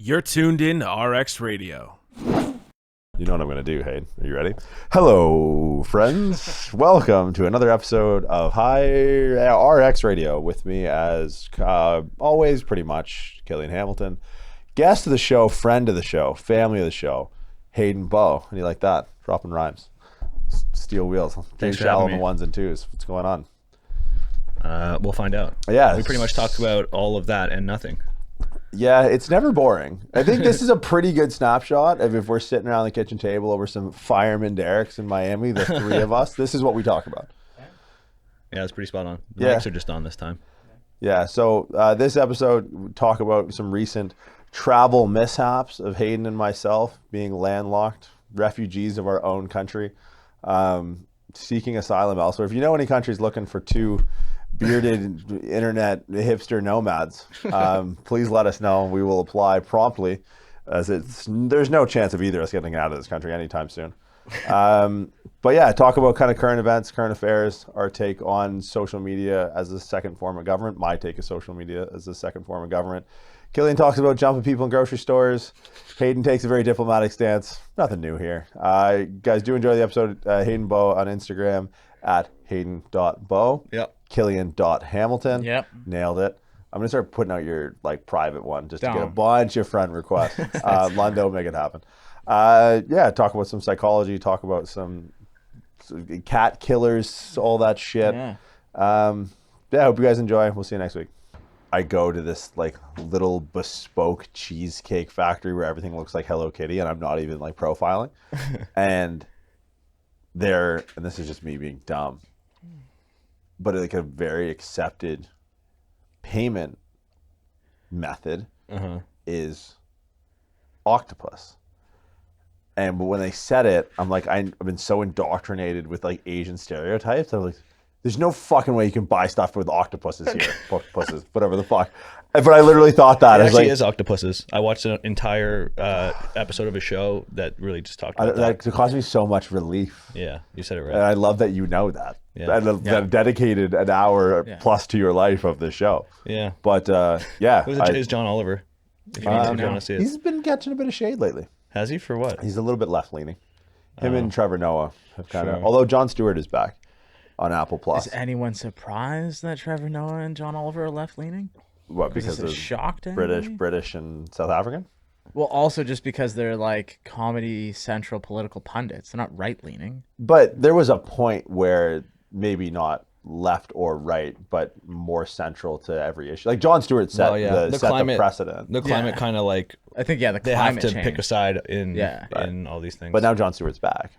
You're tuned in to RX Radio. You know what I'm going to do, Hayden. Are you ready? Hello, friends. Welcome to another episode of RX Radio. With me, as always, pretty much, Killian Hamilton. Guest of the show, friend of the show, family of the show, Hayden Bowe. How do you like that? Dropping rhymes. Steel wheels. Thanks for Shallow having on the me. ones and twos. What's going on? We'll find out. Yeah. We pretty much talked about all of that and nothing. Yeah, it's never boring. I think this is a pretty good snapshot of if we're sitting around the kitchen table over some fireman derricks in Miami, the three of us, this is what we talk about. Yeah, it's pretty spot on. The Yeah. mics are just on this time. Yeah, so this episode, we talk about some recent travel mishaps of Hayden and myself, being landlocked, refugees of our own country, seeking asylum elsewhere. If you know any countries looking for two bearded internet hipster nomads, please let us know. We will apply promptly, as there's no chance of either of us getting out of this country anytime soon. But yeah, talk about kind of current events, current affairs, our take on social media as a second form of government, my take of social media as a second form of government. Killian talks about jumping people in grocery stores. Hayden takes a very diplomatic stance. Nothing new here. Guys, do enjoy the episode. Hayden Bowe on Instagram at hayden.bowe. Yep. Killian.hamilton. Yep. Nailed it. I'm going to start putting out your private one just to get a bunch of friend requests. Lundo, make it happen. Yeah, talk about some psychology, talk about some cat killers, all that shit. Yeah. Yeah, hope you guys enjoy. We'll see you next week. I go to this little bespoke cheesecake factory where everything looks like Hello Kitty, and I'm not even profiling. And this is just me being dumb, but a very accepted payment method is octopus. And when they said it, I'm like, I've been so indoctrinated with Asian stereotypes. I'm like, there's no fucking way you can buy stuff with octopuses here. Octopuses, whatever the fuck. But I literally thought that. It actually is octopuses. I watched an entire episode of a show that really just talked about that. That caused me so much relief. Yeah, you said it right. And I love that you know that. Yeah. And that dedicated an hour plus to your life of the show. Yeah. But yeah. It's John Oliver. If you want to see it. He's been catching a bit of shade lately. Has he? For what? He's a little bit left-leaning. Him and Trevor Noah have kind of... Sure. Although Jon Stewart is back on Apple Plus. Is anyone surprised that Trevor Noah and John Oliver are left-leaning? What, because Is it of shocked British and South African? Well, also just because they're Comedy Central political pundits. They're not right-leaning. But there was a point where maybe not left or right, but more central to every issue. Jon Stewart set, the precedent. The climate kind of I think, the they climate have to change. pick a side in all these things. But now Jon Stewart's back.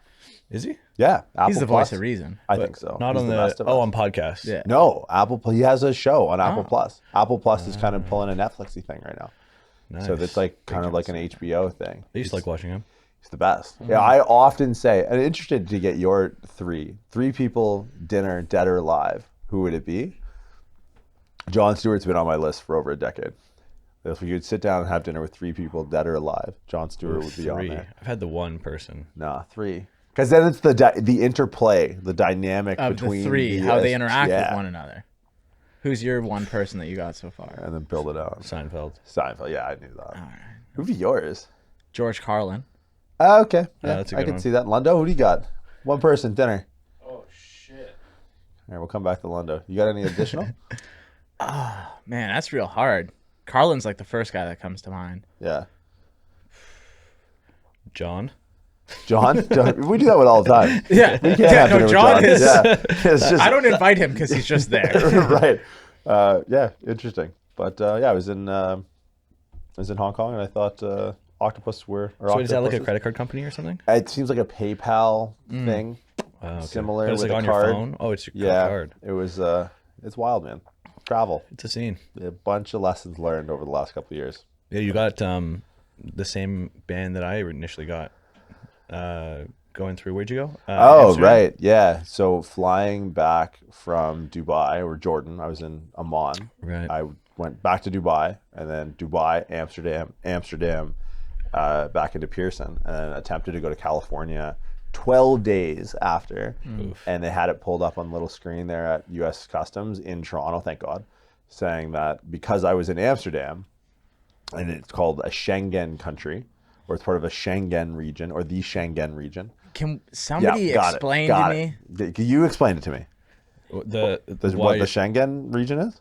Is he? Yeah. Apple He's the Plus. voice of reason. I think so. Not He's on best of us. on podcasts. Yeah. No, he has a show on Apple Plus. Apple Plus is kind of pulling a Netflixy thing right now. Nice. So it's kind of like an HBO thing. I used to like watching him. He's the best. Yeah, I often say, and I'm interested to get your three people dinner, dead or alive. Who would it be? Jon Stewart's been on my list for over a decade. If we could sit down and have dinner with three people, dead or alive, Jon Stewart would be on there. I've had the one person. No, three. Because then it's the interplay, the dynamic Of between the three, the how they interact with one another. Who's your one person that you got so far? And then build it out. Seinfeld. Yeah, I knew that. All right. Who'd be yours? George Carlin. Okay. Yeah, that's a I good can one. see that. Lundo, who do you got? One person, dinner. Oh, shit. All right, we'll come back to Lundo. You got any additional? Man, that's real hard. Carlin's the first guy that comes to mind. Yeah. John. John? We do that with all the time. Yeah. We can't have dinner with John is... Yeah. It's just, I don't invite him because he's just there. right. Yeah, interesting. But yeah, I was in Hong Kong, and I thought octopus were... So is that like a credit card company or something? It seems like a PayPal thing. Okay. Similar But it's with on a your card. phone? Oh, it's your Yeah, card. it was... it's wild, man. Travel. It's a scene. A bunch of lessons learned over the last couple of years. Yeah, you got the same band that I initially got going through. Where'd you go? Amsterdam? Right. Yeah. So flying back from Dubai or Jordan, I was in Amman. Right. I went back to Dubai, and then Dubai, Amsterdam, back into Pearson, and then attempted to go to California 12 days after. And they had it pulled up on the little screen there at US Customs in Toronto, thank God, saying that because I was in Amsterdam, and it's called a Schengen country, or it's part of a Schengen region, or the Schengen region. Can somebody got explain got to me? Can you explain it to me? What What the Schengen region is?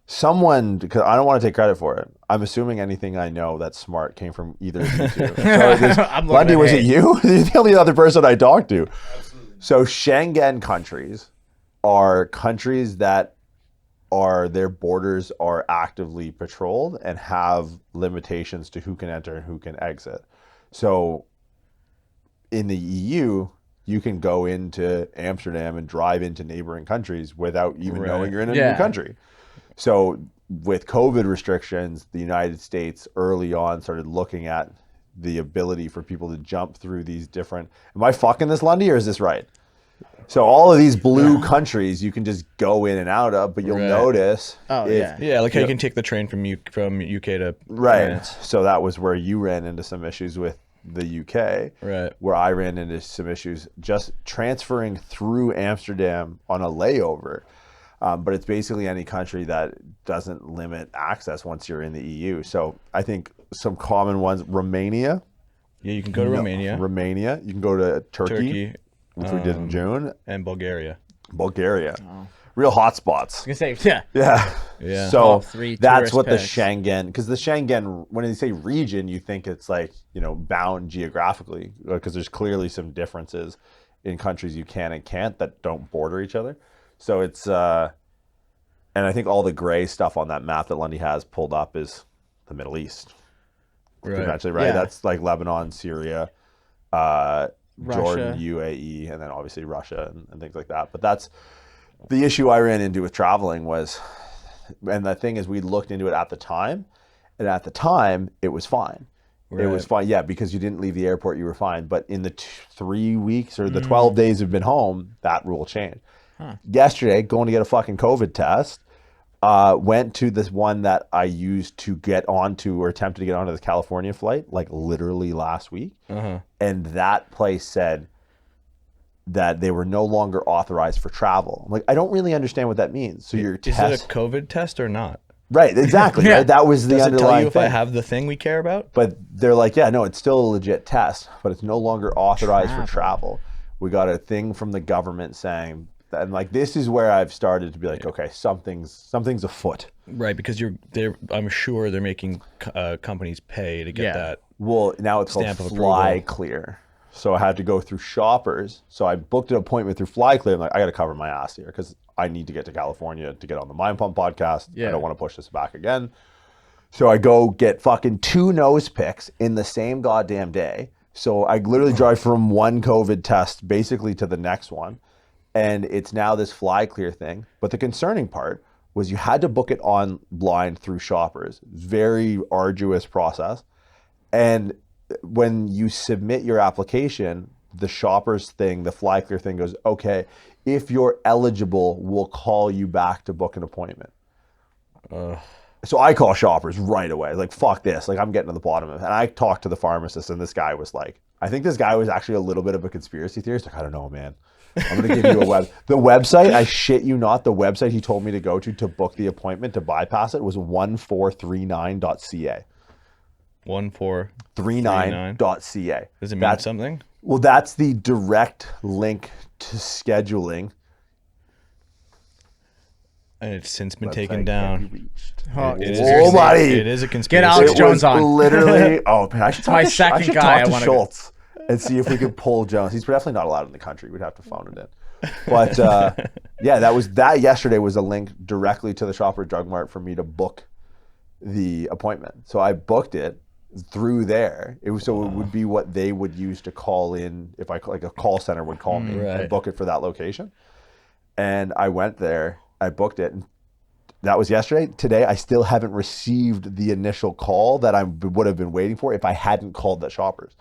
Someone, because I don't want to take credit for it. I'm assuming anything I know that's smart came from either of you two. So Lundy, was it you? You're the only other person I talked to. Absolutely. So Schengen countries are countries that their borders are actively patrolled and have limitations to who can enter and who can exit. So in the EU, you can go into Amsterdam and drive into neighboring countries without even knowing you're in a new country. So with COVID restrictions, the United States early on started looking at the ability for people to jump through these different... Am I fucking this, Lundy, or is this right? So all of these blue countries you can just go in and out of, but you'll notice... Yeah, like how you can take the train from UK to France. So that was where you ran into some issues with the UK, where I ran into some issues just transferring through Amsterdam on a layover. But it's basically any country that doesn't limit access once you're in the EU. So I think some common ones, Romania. Yeah, you can go to Romania. You can go to Turkey. Which we did in June. And Bulgaria. Real hot spots. I was gonna say, Yeah. So three that's what picks. the Schengen, because the Schengen, when they say region, you think it's like, bound geographically, because there's clearly some differences in countries you can and can't that don't border each other. So it's, and I think all the gray stuff on that map that Lundy has pulled up is the Middle East. Eventually, right? Yeah. That's like Lebanon, Syria, Jordan, UAE, and then obviously Russia and things like that. But that's the issue I ran into with traveling was, and the thing is, we looked into it at the time, and at the time it was fine. It was fine, because you didn't leave the airport, you were fine. But in the 3 weeks or the 12 days you've been home, that rule changed. Yesterday, going to get a fucking COVID test, went to this one that I used to get onto or attempted to get onto the California flight, like literally last week. And that place said that they were no longer authorized for travel. I'm like, I don't really understand what that means. So your test... Is it a COVID test or not? Right, exactly. Right? That was the underlying Does it tell you if thing. I have the thing we care about? But they're like, yeah, no, it's still a legit test, but it's no longer authorized for travel. We got a thing from the government saying... And like, this is where I've started to be like, okay, something's afoot. Right, because I'm sure they're making companies pay to get that. Well, now it's called Fly Clear. So I had to go through Shoppers. So I booked an appointment through Fly Clear. I'm like, I got to cover my ass here because I need to get to California to get on the Mind Pump podcast. I don't want to push this back again. So I go get fucking 2 nose picks in the same goddamn day. So I literally drive from one COVID test basically to the next one. And it's now this Fly Clear thing. But the concerning part was you had to book it online through Shoppers. Very arduous process. And when you submit your application, the Shoppers thing, the Fly Clear thing goes, okay, if you're eligible, we'll call you back to book an appointment. So I call Shoppers right away. Like, fuck this. Like, I'm getting to the bottom of it. And I talked to the pharmacist, and this guy was like, I think this guy was actually a little bit of a conspiracy theorist. Like, I don't know, man. I'm going to give you the website, I shit you not, the website he told me to go to book the appointment to bypass it was 1439.ca. 1439.ca. Does it mean something? Well, that's the direct link to scheduling. And it's since been taken down. Buddy. It is a conspiracy. Get Alex Jones on. Literally, oh man, I should talk my to second guy. Talk to Schultz and see if we could pull Jones. He's definitely not allowed in the country. We'd have to phone it in. But that yesterday was a link directly to the Shopper Drug Mart for me to book the appointment. So I booked it through there. It would be what they would use to call in if like a call center would call me and book it for that location. And I went there, I booked it, and that was yesterday. Today, I still haven't received the initial call that I would have been waiting for if I hadn't called the Shoppers.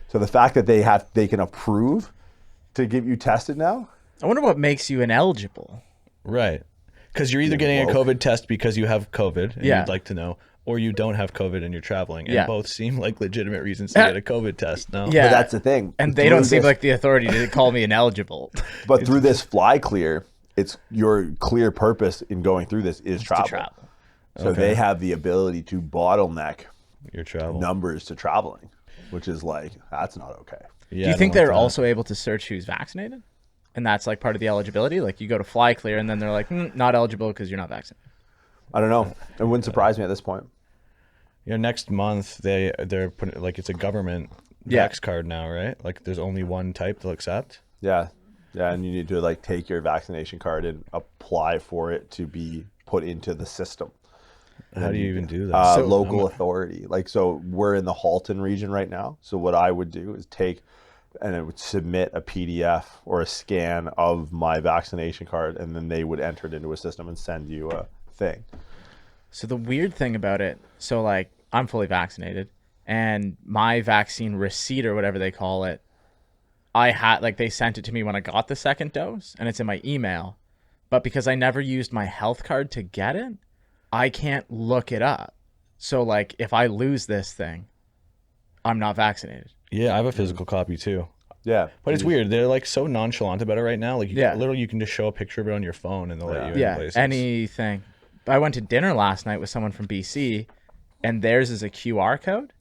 So the fact that they can approve to get you tested now. I wonder what makes you ineligible. Right. Because you're either getting a COVID test because you have COVID and you'd like to know, or you don't have COVID and you're traveling. And both seem like legitimate reasons to get a COVID test. No. Yeah. But that's the thing. And they don't seem like the authority to call me ineligible. But through this Fly Clear, it's your clear purpose in going through this is travel. So they have the ability to bottleneck your travel numbers to traveling, which is like, that's not okay. Yeah, do you think they're also able to search who's vaccinated? And that's like part of the eligibility? Like you go to Fly Clear and then they're like, not eligible because you're not vaccinated. I don't know. It wouldn't surprise me at this point. Next month they're putting like it's a government Vax card now, right? Like there's only one type they'll accept. Yeah. Yeah, and you need to like take your vaccination card and apply for it to be put into the system. How do you even do that? Local authority. Like, so we're in the Halton region right now. So what I would do is take and I would submit a PDF or a scan of my vaccination card, and then they would enter it into a system and send you a thing. So the weird thing about it, so like I'm fully vaccinated, and my vaccine receipt or whatever they call it, I had like they sent it to me when I got the second dose, and it's in my email. But because I never used my health card to get it, I can't look it up. So like if I lose this thing, I'm not vaccinated. Yeah, I have a physical copy too. Yeah. But it's weird. They're like so nonchalant about it right now. Like literally you can just show a picture of it on your phone and they'll let you in places. Anything. I went to dinner last night with someone from BC and theirs is a QR code.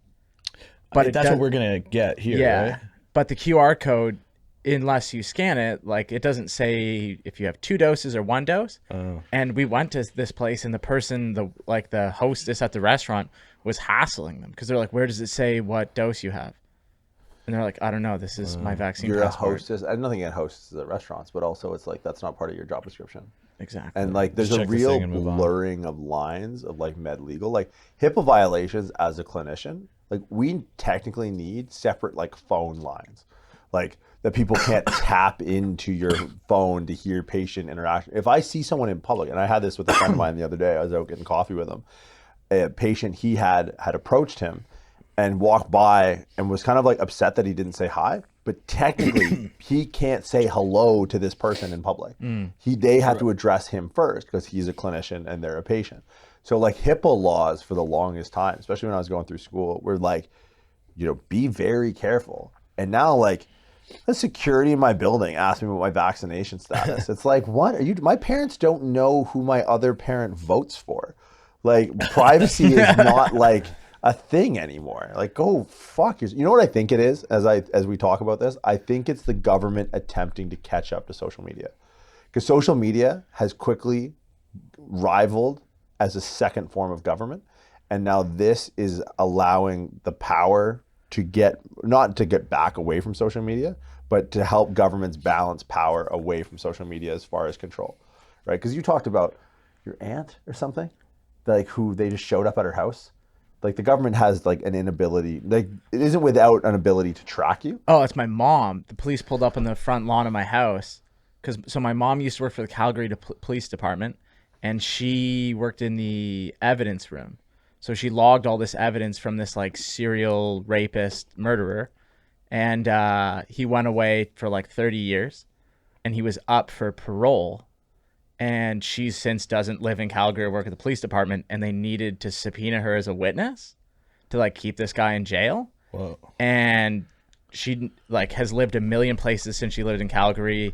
But that's what we're going to get here, right? But the QR code, unless you scan it, like it doesn't say if you have 2 doses or 1 dose. Oh. And we went to this place and the person, the hostess at the restaurant was hassling them because they're like, where does it say what dose you have? And they're like, I don't know. This is my vaccine You're passport. a hostess. I have nothing against hostesses at restaurants, but also it's like that's not part of your job description. Exactly. And like there's a real blurring of lines of like med legal, like HIPAA violations as a clinician. Like we technically need separate like phone lines, like that people can't tap into your phone to hear patient interaction. If I see someone in public, and I had this with a friend of mine the other day, I was out getting coffee with him. A patient he had approached him and walked by and was kind of like upset that he didn't say hi, but technically he can't say hello to this person in public. They have to address him first because he's a clinician and they're a patient. So like HIPAA laws for the longest time, especially when I was going through school, were like, be very careful. And now like the security in my building asked me about my vaccination status. It's like, what are you? My parents don't know who my other parent votes for. Like privacy is not like a thing anymore. Like, go fuck yourself. You know what I think it is? As we talk about this, I think it's the government attempting to catch up to social media, because social media has quickly rivaled as a second form of government, and now this is allowing the power to not to get back away from social media, but to help governments balance power away from social media as far as control, right? Because you talked about your aunt or something, like who they just showed up at her house. Like the government has like an inability, like it isn't without an ability to track you. Oh, it's my mom. The police pulled up on the front lawn of my house. So my mom used to work for the Calgary Police Department, and she worked in the evidence room. So she logged all this evidence from this like serial rapist murderer. And he went away for like 30 years and he was up for parole. And she since doesn't live in Calgary or work at the police department, and they needed to subpoena her as a witness to like keep this guy in jail. Whoa. And she like has lived a million places since she lived in Calgary.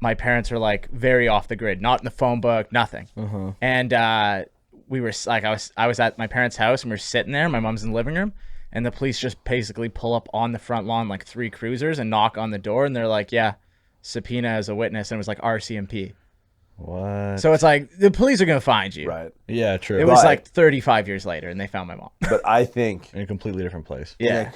My parents are like very off the grid, not in the phone book, nothing. Uh-huh. And we were like, I was at my parents' house and we're sitting there. My mom's in the living room, and the police just basically pull up on the front lawn like 3 cruisers and knock on the door, and they're like, yeah, subpoena as a witness. And it was like RCMP. What? So it's like the police are gonna find you. Right. Yeah, true. It was like 35 years later, and they found my mom. But I think in a completely different place. Yeah.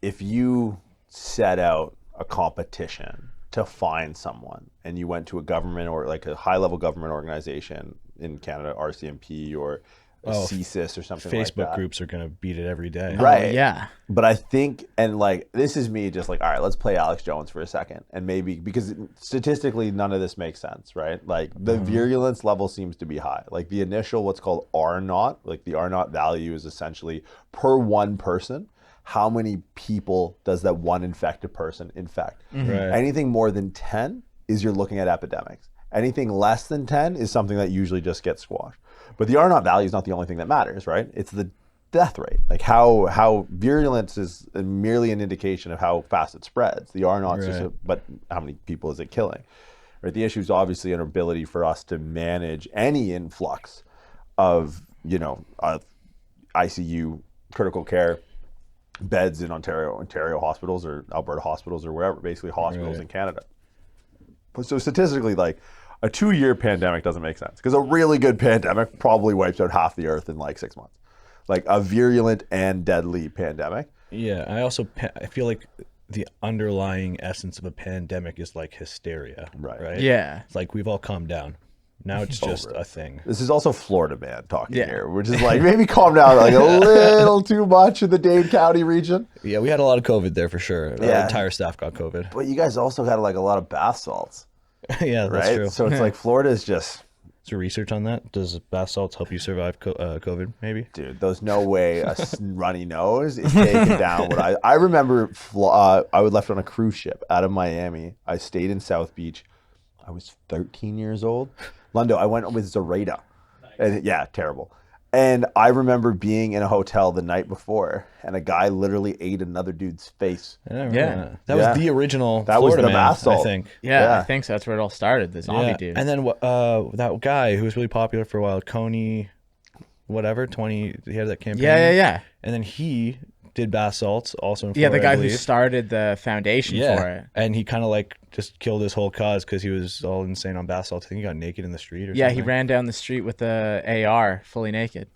If you set out a competition to find someone, and you went to a government or like a high-level government organization in Canada, RCMP or CSIS or something like that. Facebook groups are going to beat it every day. Right. Yeah. But I think, and like, this is me just like, all right, let's play Alex Jones for a second. And maybe, because statistically, none of this makes sense, right? Like the virulence level seems to be high. Like the initial, what's called R0, like the R0 value is essentially per one person, how many people does that one infected person infect? Mm-hmm. Right. Anything more than 10 is you're looking at epidemics. Anything less than 10 is something that usually just gets squashed. But the R0 value is not the only thing that matters, right? It's the death rate. Like how virulence is merely an indication of how fast it spreads. The R0 is just but how many people is it killing? Right? The issue is obviously an ability for us to manage any influx of, ICU critical care beds in Ontario hospitals or Alberta hospitals or wherever, basically hospitals in Canada. But so statistically, like a 2-year pandemic doesn't make sense because a really good pandemic probably wipes out half the earth in like 6 months. Like a virulent and deadly pandemic. Yeah, I feel like the underlying essence of a pandemic is like hysteria, right? Yeah. It's like we've all calmed down. Now it's just a thing. This is also Florida man talking here, which is like maybe calm down like a little too much in the Dane County region. Yeah, we had a lot of COVID there for sure. Our entire staff got COVID. But you guys also had like a lot of bath salts. Yeah, that's true. So it's like Florida is just... Is there research on that? Does bath salts help you survive COVID, maybe? Dude, there's no way a runny nose is taking down what I remember I was left on a cruise ship out of Miami. I stayed in South Beach. I was 13 years old. Lundo, I went with Zoraida. And yeah, terrible. And I remember being in a hotel the night before, and a guy literally ate another dude's face. That was the original That Florida was the man, bath salt. I think. Yeah, I think so. That's where it all started, the zombie dude. And then that guy who was really popular for a while, Coney, whatever, 20, he had that campaign. Yeah. And then he did bath salts also in Florida, the guy who started the foundation for it. And he kind of like just killed his whole cause because he was all insane on bath salts. I think he got naked in the street or something. Yeah, he ran down the street with the AR, fully naked.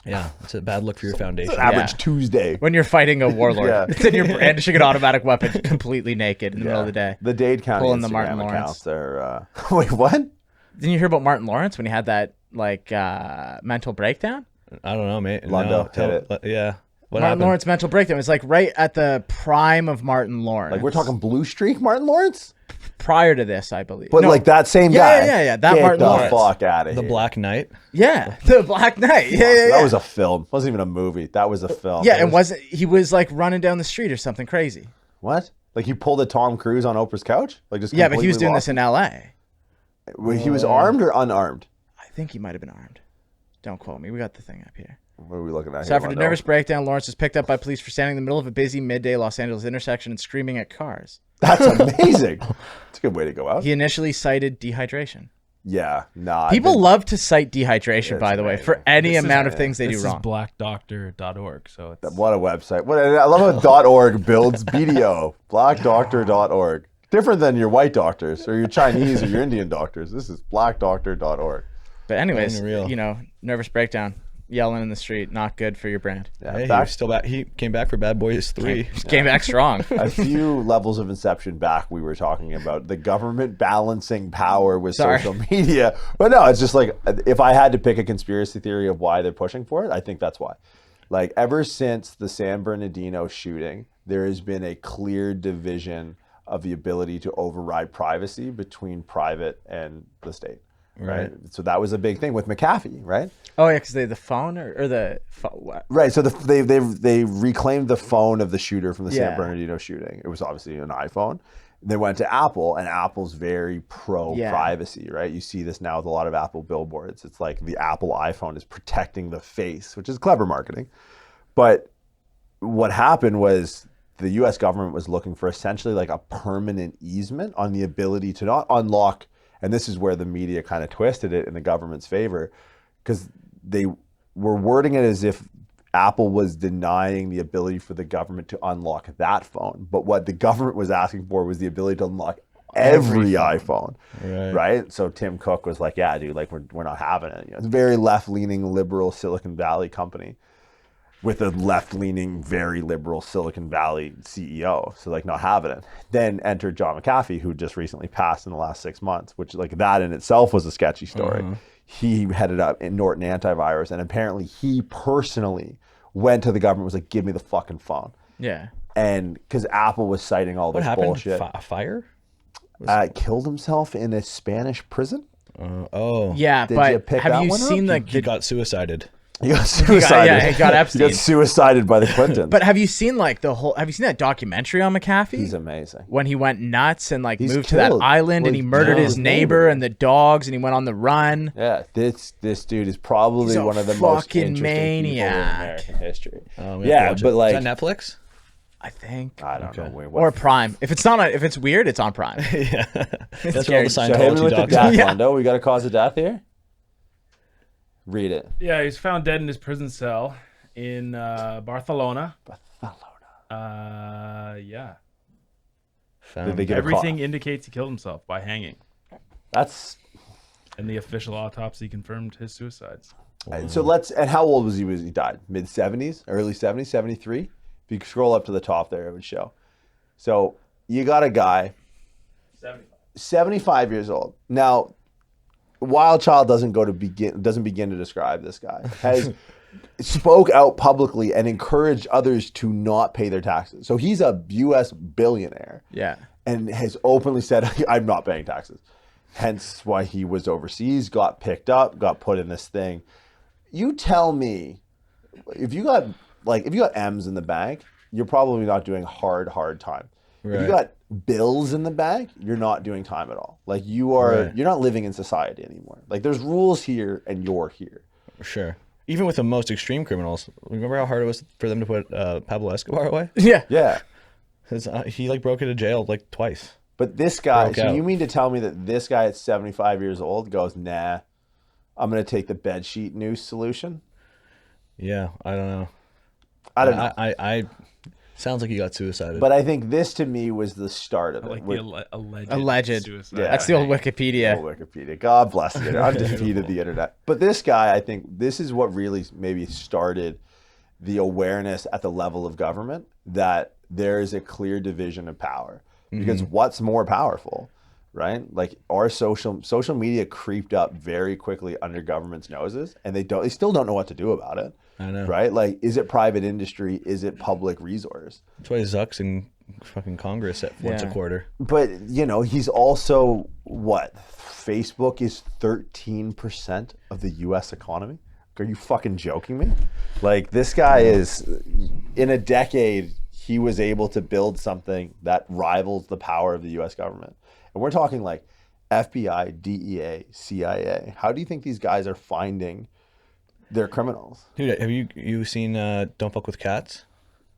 Yeah, it's a bad look for your foundation. Average Tuesday. When you're fighting a warlord. Then you're brandishing an automatic weapon completely naked in the middle of the day. The Dade County Pulling the Instagram Martin accounts are... Wait, what? Didn't you hear about Martin Lawrence when he had that mental breakdown? I don't know, mate. Lundo, hit it. Yeah. What Martin happened? Lawrence mental breakdown. It's like right at the prime of Martin Lawrence. Like we're talking Blue Streak Martin Lawrence? Prior to this, I believe. But like that same guy. Yeah. That Get Martin the Lawrence. fuck out of here. The Black Knight. Yeah, the Black Knight. Yeah. That was a film. It wasn't even a movie. That was a film. Yeah, he was like running down the street or something crazy. What? Like he pulled a Tom Cruise on Oprah's couch? Like just Yeah, but he was doing lost this in L.A. He was armed or unarmed? I think he might have been armed. Don't quote me. We got the thing up here. What are we looking at? Suffered a nervous breakdown. Lawrence was picked up by police for standing in the middle of a busy midday Los Angeles intersection and screaming at cars. That's amazing. It's a good way to go out. He initially cited dehydration. Yeah, nah. People love to cite dehydration, by the way, amazing. for any amount of things they do This wrong. is blackdoctor.org. So it's What a website. I love how .org builds BDO. Blackdoctor.org. Different than your white doctors or your Chinese or your Indian doctors. This is blackdoctor.org. But anyways, Unreal. nervous breakdown, yelling in the street, not good for your brand. Yeah, Hey, he was still back. He came back for Bad Boys 3. Came back strong. a few levels of inception back, we were talking about the government balancing power with social media. But no, it's just like, if I had to pick a conspiracy theory of why they're pushing for it, I think that's why. Like ever since the San Bernardino shooting, there has been a clear division of the ability to override privacy between private and the state. Right. So that was a big thing with McAfee, right? Oh yeah, because the phone or the what? Right. So they reclaimed the phone of the shooter from the San Bernardino shooting. It was obviously an iPhone. They went to Apple, and Apple's very pro privacy, right? You see this now with a lot of Apple billboards. It's like the Apple iPhone is protecting the face, which is clever marketing. But what happened was the U.S. government was looking for essentially like a permanent easement on the ability to not unlock. And this is where the media kind of twisted it in the government's favor, because they were wording it as if Apple was denying the ability for the government to unlock that phone. But what the government was asking for was the ability to unlock every iPhone. Right? So Tim Cook was like, yeah, dude, like we're not having it. It's a very left-leaning, liberal Silicon Valley company with a left-leaning, very liberal Silicon Valley CEO. So like not having it. Then entered John McAfee, who just recently passed in the last 6 months, which like that in itself was a sketchy story. He headed up in Norton Antivirus, and apparently he personally went to the government and was like, give me the fucking phone. Yeah. And because Apple was citing all this bullshit. A fire? Killed himself in a Spanish prison? Yeah, Did you but pick have that you one up? seen He got suicided. He got suicided. he got Epstein. He got suicided by the Clintons. But have you seen like have you seen that documentary on McAfee? He's amazing. When he went nuts and like He's moved to that killed. island and he murdered his neighbor neighbor. and the dogs and he went on the run. Yeah, this dude is probably He's a one of the most fucking interesting maniac. people in American history. Yeah, but like, is that Netflix? I think. I don't know. Wait, what? Or Prime. If it's weird, it's on Prime. Yeah, that's where all scary. the So hit me Scientology with the docs death, are. Londo. We got a cause of death here. Read it. Yeah, he's found dead in his prison cell in Barcelona. Yeah. Did they get Everything indicates he killed himself by hanging. And the official autopsy confirmed his suicide. So and how old was he when he died? Mid-70s? Early 70s? 73? If you scroll up to the top there, it would show. So you got a guy 75 years old. Now, Wild Child doesn't begin to describe this guy. Has spoke out publicly and encouraged others to not pay their taxes. So he's a U.S. billionaire. Yeah. And has openly said, I'm not paying taxes. Hence why he was overseas, got picked up, got put in this thing. You tell me, if you got M's in the bank, you're probably not doing hard time. Right. If you got bills in the bank, you're not doing time at all. Like you're not living in society anymore. Like there's rules here and you're here. Sure. Even with the most extreme criminals, remember how hard it was for them to put Pablo Escobar away? Yeah. Yeah. Because he broke into jail twice. But this guy, so you mean to tell me that this guy at 75 years old goes, nah, I'm going to take the bedsheet noose solution? Yeah, I don't know. I don't know. I sounds like he got suicided. But I think this to me was the start of it. Like the alleged suicide. Yeah. That's the old Wikipedia. Oh, Wikipedia. God bless the internet. I've defeated the internet. But this guy, I think this is what really maybe started the awareness at the level of government that there is a clear division of power. Because what's more powerful, right? Like our social media creeped up very quickly under government's noses, and they still don't know what to do about it. I know, right? Like, is it private industry? Is it public resource? That's why Zuck's in fucking Congress at once a quarter. But he's also what? Facebook is 13% of the U.S. economy. Are you fucking joking me? Like this guy is in a decade. He was able to build something that rivals the power of the U.S. government. And we're talking like FBI, DEA, CIA. How do you think these guys are finding their criminals? Dude, have you seen Don't Fuck with Cats?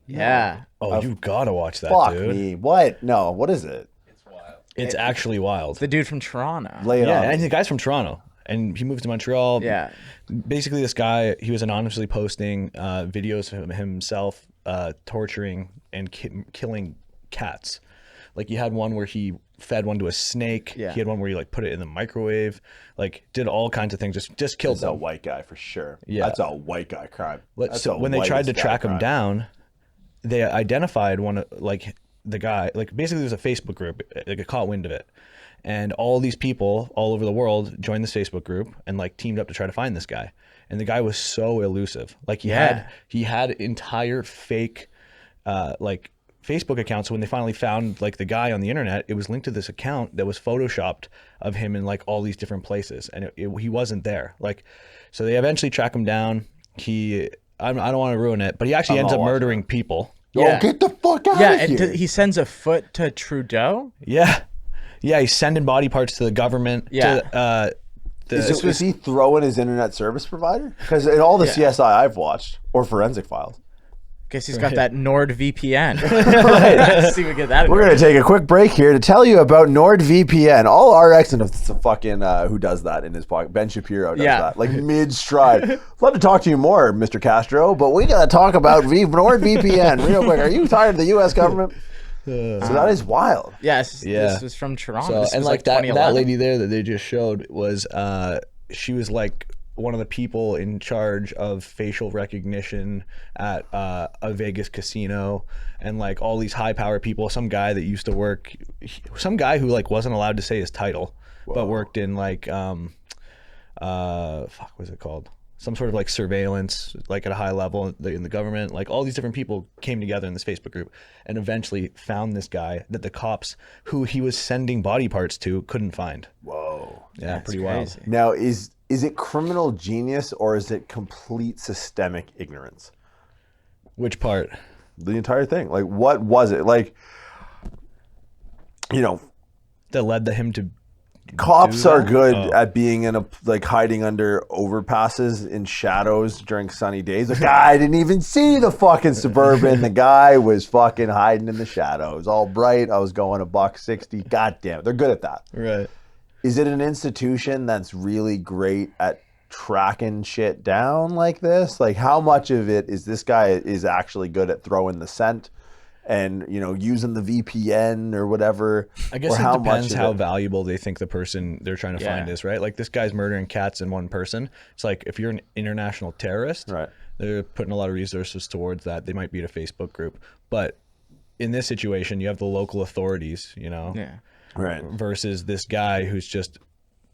Yeah. Oh, you've got to watch that, fuck dude. Me. What? No, what is it? It's wild. It's actually wild. It's the dude from Toronto. Lay it on. And the guy's from Toronto. And he moved to Montreal. Yeah. Basically, this guy, he was anonymously posting videos of himself torturing and killing cats. Like he had one where he fed one to a snake. Yeah. He had one where he put it in the microwave. Like did all kinds of things. Just killed them. That's a white guy for sure. Yeah. That's a white guy crime. So when they tried to track him down, they identified the guy. Like basically, there's a Facebook group. Like it caught wind of it. And all these people all over the world joined this Facebook group and teamed up to try to find this guy. And the guy was so elusive. Like he had entire fake Facebook accounts. So when they finally found the guy on the internet, it was linked to this account that was photoshopped of him in all these different places, and he wasn't there. So they eventually track him down. I don't want to ruin it, but he actually ends up murdering people. Yeah. Oh, get the fuck out of here! And he sends a foot to Trudeau. Yeah, he's sending body parts to the government. Yeah. Is he throwing his internet service provider? Because in all the CSI I've watched, or Forensic Files. Guess he's got that NordVPN. Right. See if we get that. We're going to take a quick break here to tell you about NordVPN. All RX, and it's a fucking, who does that in his pocket? Ben Shapiro does that. Mid-stride. Love to talk to you more, Mr. Castro, but we got to talk about NordVPN real quick. Are you tired of the U.S. government? So that is wild. Yes. This was from Toronto. So, and that lady there that they just showed was, she was one of the people in charge of facial recognition at a Vegas casino, and all these high power people. Some guy that used to work, some guy who wasn't allowed to say his title, but worked in what's it called? Some sort of surveillance, at a high level in the government. All these different people came together in this Facebook group and eventually found this guy that the cops who he was sending body parts to couldn't find. Whoa. Yeah, that's pretty crazy. wild. Now, is it criminal genius or is it complete systemic ignorance? Which part? The entire thing. What was it? That led to him to... Cops are good at being in hiding under overpasses in shadows during sunny days. The guy didn't even see the fucking Suburban. The guy was fucking hiding in the shadows. All bright. I was going $160. God damn it. They're good at that. Right. Is it an institution that's really great at tracking shit down like this? Like, how much of it is this guy is actually good at throwing the scent and, you know, using the VPN or whatever? I guess it depends how valuable they think the person they're trying to find is, right? Like, this guy's murdering cats in one person. It's like, if you're an international terrorist, right, they're putting a lot of resources towards that. They might be at a Facebook group. But in this situation, you have the local authorities, you know, right, versus this guy who's just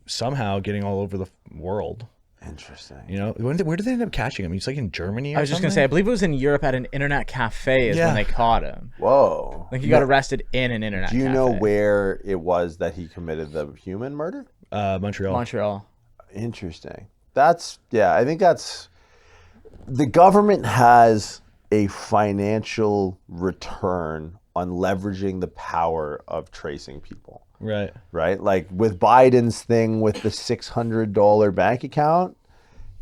somehow getting all over the world. Interesting. You know, where did they end up catching him? He's like in Germany or I was just going to say, I believe it was in Europe at an internet cafe is when they caught him. Whoa. Like, he got arrested in an internet cafe. Do you know where it was that he committed the human murder? Montreal. Interesting. I think that's, the government has a financial return on leveraging the power of tracing people. Right. Right? Like with Biden's thing with the $600 bank account.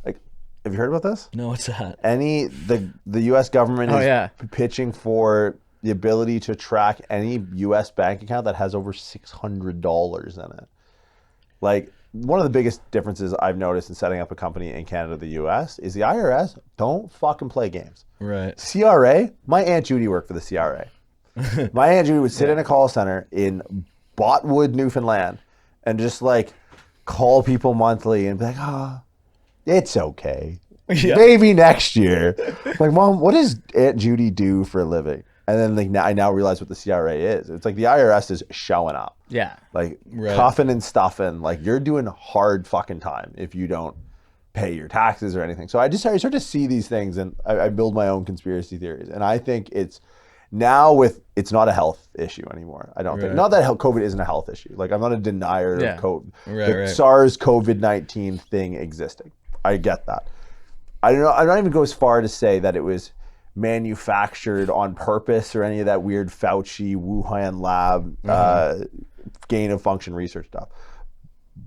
Like, have you heard about this? No, what's that? The US government is pitching for the ability to track any US bank account that has over $600 in it. Like, one of the biggest differences I've noticed in setting up a company in Canada, the US, is the IRS don't fucking play games. Right. CRA, my Aunt Judy worked for the CRA. My Aunt Judy would sit in a call center in Botwood, Newfoundland, and just like call people monthly and be like, it's okay. Maybe next year. Like, Mom, what does Aunt Judy do for a living? And then like I now realize what the CRA is. It's like the IRS is showing up. Yeah. Like cuffing and stuffing. Like, you're doing hard fucking time if you don't pay your taxes or anything. So I start to see these things, and I build my own conspiracy theories. And I think it's it's not a health issue anymore. I don't think. Not that COVID isn't a health issue. Like, I'm not a denier of COVID. The SARS COVID-19 thing existing. I get that. I don't even go as far to say that it was manufactured on purpose or any of that weird Fauci Wuhan lab gain of function research stuff.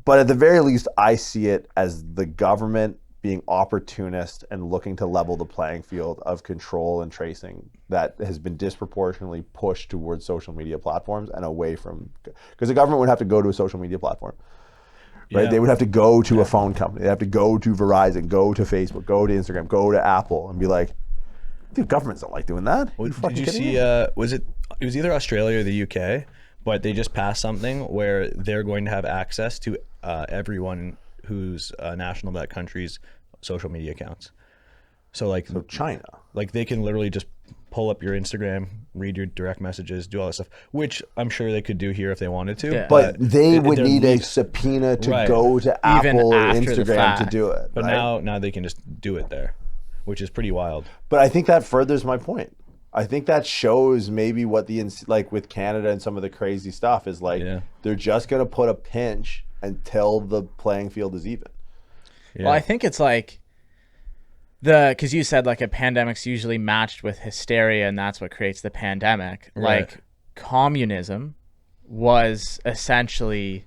But at the very least, I see it as the government being opportunist and looking to level the playing field of control and tracing that has been disproportionately pushed towards social media platforms and away from, because the government would have to go to a social media platform, right? They would have to go to a phone company. They have to go to Verizon, go to Facebook, go to Instagram, go to Apple, and be like, dude, governments don't like doing that. Did you see, it was either Australia or the UK, but they just passed something where they're going to have access to everyone who's national of that country's social media accounts. So China. Like, they can literally just pull up your Instagram, read your direct messages, do all that stuff, which I'm sure they could do here if they wanted to. Yeah. But they would need a subpoena to go to Apple or Instagram to do it. But now they can just do it there, which is pretty wild. But I think that furthers my point. I think that shows maybe what like with Canada and some of the crazy stuff is like, they're just going to put a pinch until the playing field is even. Well, I think it's like because you said like a pandemic's usually matched with hysteria, and that's what creates the pandemic. Like, communism was essentially,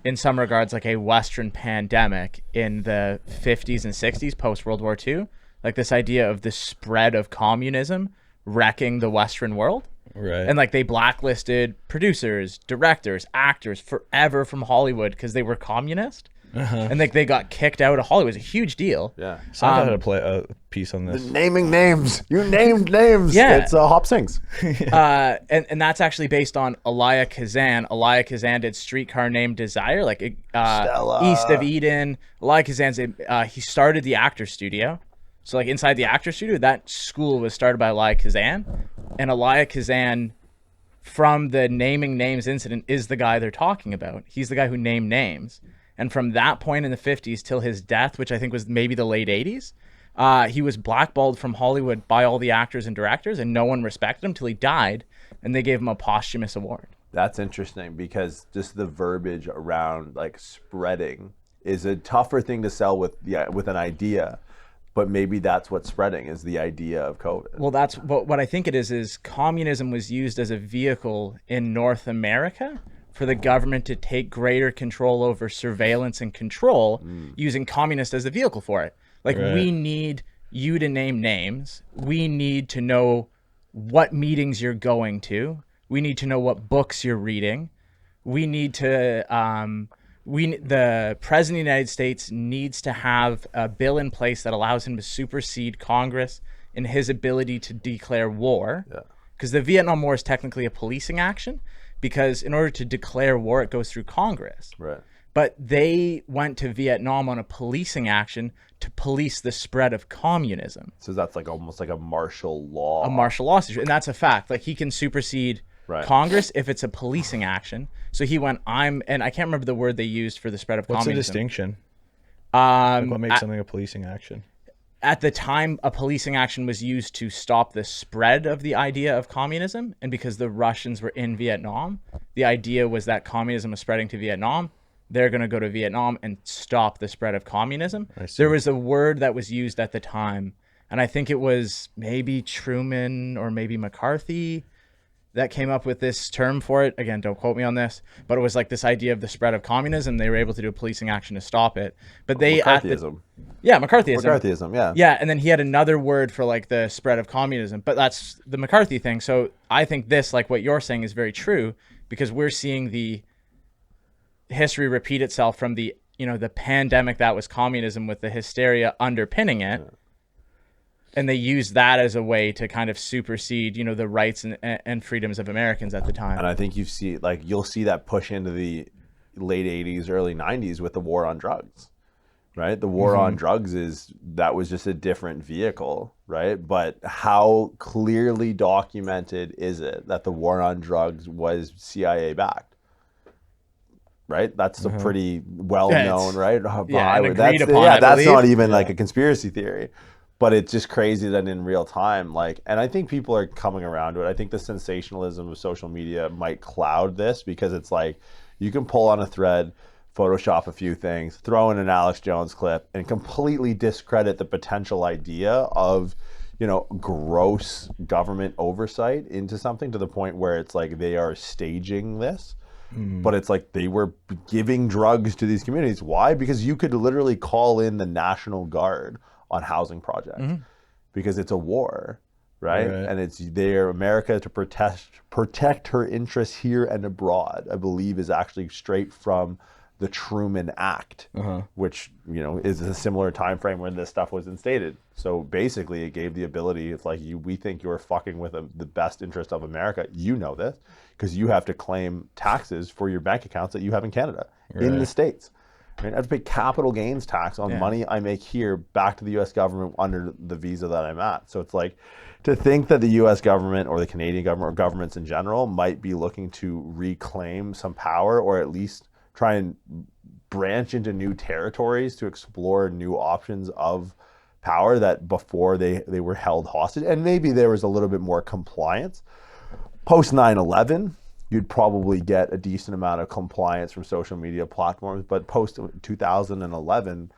in some regards, like a Western pandemic in the 50s and 60s, post World War II. Like, this idea of the spread of communism wrecking the Western world. Right. And like, they blacklisted producers, directors, actors forever from Hollywood because they were communist. And like, they got kicked out of Hollywood. It was a huge deal. Yeah. So I had to play a piece on this. Naming names. You named names. Yeah. It's Hop Sings. And that's actually based on Elia Kazan. Elia Kazan did Streetcar Named Desire, like East of Eden. Elia Kazan's he started the Actor Studio. So like, inside the Actor Studio, that school was started by Elia Kazan. And Elia Kazan, from the naming names incident, is the guy they're talking about. He's the guy who named names. And from that point in the 50s till his death, which I think was maybe the late 80s, he was blackballed from Hollywood by all the actors and directors, and no one respected him till he died, and they gave him a posthumous award. That's interesting, because just the verbiage around like spreading is a tougher thing to sell with an idea. But maybe that's what's spreading, is the idea of COVID. Well, that's what I think it is communism was used as a vehicle in North America for the government to take greater control over surveillance and control, using communists as a vehicle for it. Like, we need you to name names. We need to know what meetings you're going to. We need to know what books you're reading. We need to the president of the United States needs to have a bill in place that allows him to supersede Congress in his ability to declare war. Because the Vietnam War is technically a policing action, because in order to declare war, it goes through Congress. Right. But they went to Vietnam on a policing action to police the spread of communism. So that's like almost like a martial law. A martial law situation. And that's a fact. Like, he can supersede Congress if it's a policing action. So he went, and I can't remember the word they used for the spread of communism. What's the distinction? Like what makes something a policing action? At the time, a policing action was used to stop the spread of the idea of communism. And because the Russians were in Vietnam, the idea was that communism was spreading to Vietnam. They're going to go to Vietnam and stop the spread of communism. There was a word that was used at the time, and I think it was maybe Truman or maybe McCarthy that came up with this term for it. Again, don't quote me on this, but it was like this idea of the spread of communism. They were able to do a policing action to stop it. But they McCarthyism. McCarthyism. Yeah. Yeah, and then he had another word for like the spread of communism, but that's the McCarthy thing. So I think this, like what you're saying, is very true, because we're seeing the history repeat itself from the pandemic that was communism, with the hysteria underpinning it. And they used that as a way to kind of supersede, the rights and freedoms of Americans at the time. And I think you'll see that push into the late 80s, early 90s with the war on drugs, right? The war on drugs that was just a different vehicle, right? But how clearly documented is it that the war on drugs was CIA backed? Right, that's a pretty well-known, right? That's not even like a conspiracy theory, but it's just crazy that in real time, and I think people are coming around to it. I think the sensationalism of social media might cloud this, because it's like you can pull on a thread, Photoshop a few things, throw in an Alex Jones clip, and completely discredit the potential idea of, gross government oversight into something, to the point where it's like they are staging this. But it's like they were giving drugs to these communities. Why? Because you could literally call in the National Guard on housing projects, because it's a war, right? And it's there, America, to protect her interests here and abroad, I believe, is actually straight from the Truman Act, which is a similar time frame when this stuff was instated. So basically, it gave the ability. It's like we think you're fucking with the best interest of America. You know this, because you have to claim taxes for your bank accounts that you have in Canada, in the States. I have to pay capital gains tax on money I make here back to the U.S. government under the visa that I'm at. So it's like, to think that the U.S. government or the Canadian government or governments in general might be looking to reclaim some power, or at least try and branch into new territories to explore new options of power that before they were held hostage. And maybe there was a little bit more compliance. Post 9/11, you'd probably get a decent amount of compliance from social media platforms. But post 2011,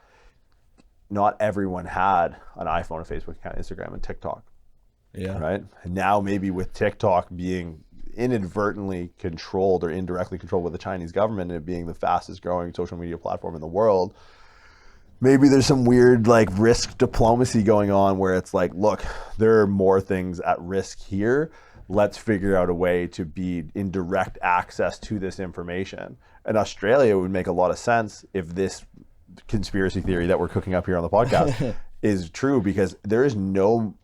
not everyone had an iPhone, a Facebook account, Instagram, and TikTok. Yeah. Right? And now maybe with TikTok being inadvertently controlled or indirectly controlled with the Chinese government, and it being the fastest growing social media platform in the world, maybe there's some weird risk diplomacy going on, where it's like, look, there are more things at risk here. Let's figure out a way to be in direct access to this information. And Australia would make a lot of sense if this conspiracy theory that we're cooking up here on the podcast is true, because there's no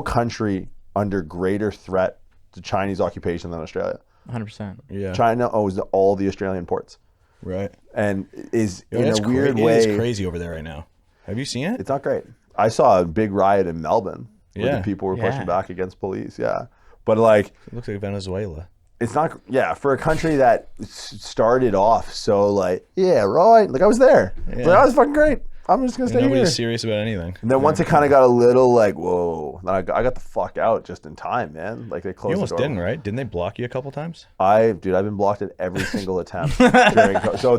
country under greater threat to Chinese occupation than Australia. 100%. Yeah. China owns all the Australian ports. Right. And is in a weird way. It is crazy over there right now. Have you seen it? It's not great. I saw a big riot in Melbourne where Yeah. the people were pushing Yeah. back against police. Yeah. But It looks like Venezuela. it's not, for a country that started off so yeah, right. I was there. Yeah. That was fucking great. I'm just going to stay here. Nobody's serious about anything. And then once it kind of got a little whoa, then I got the fuck out just in time, man. They closed You almost the door. didn't, right? Didn't they block you a couple times? I've been blocked at every single attempt. So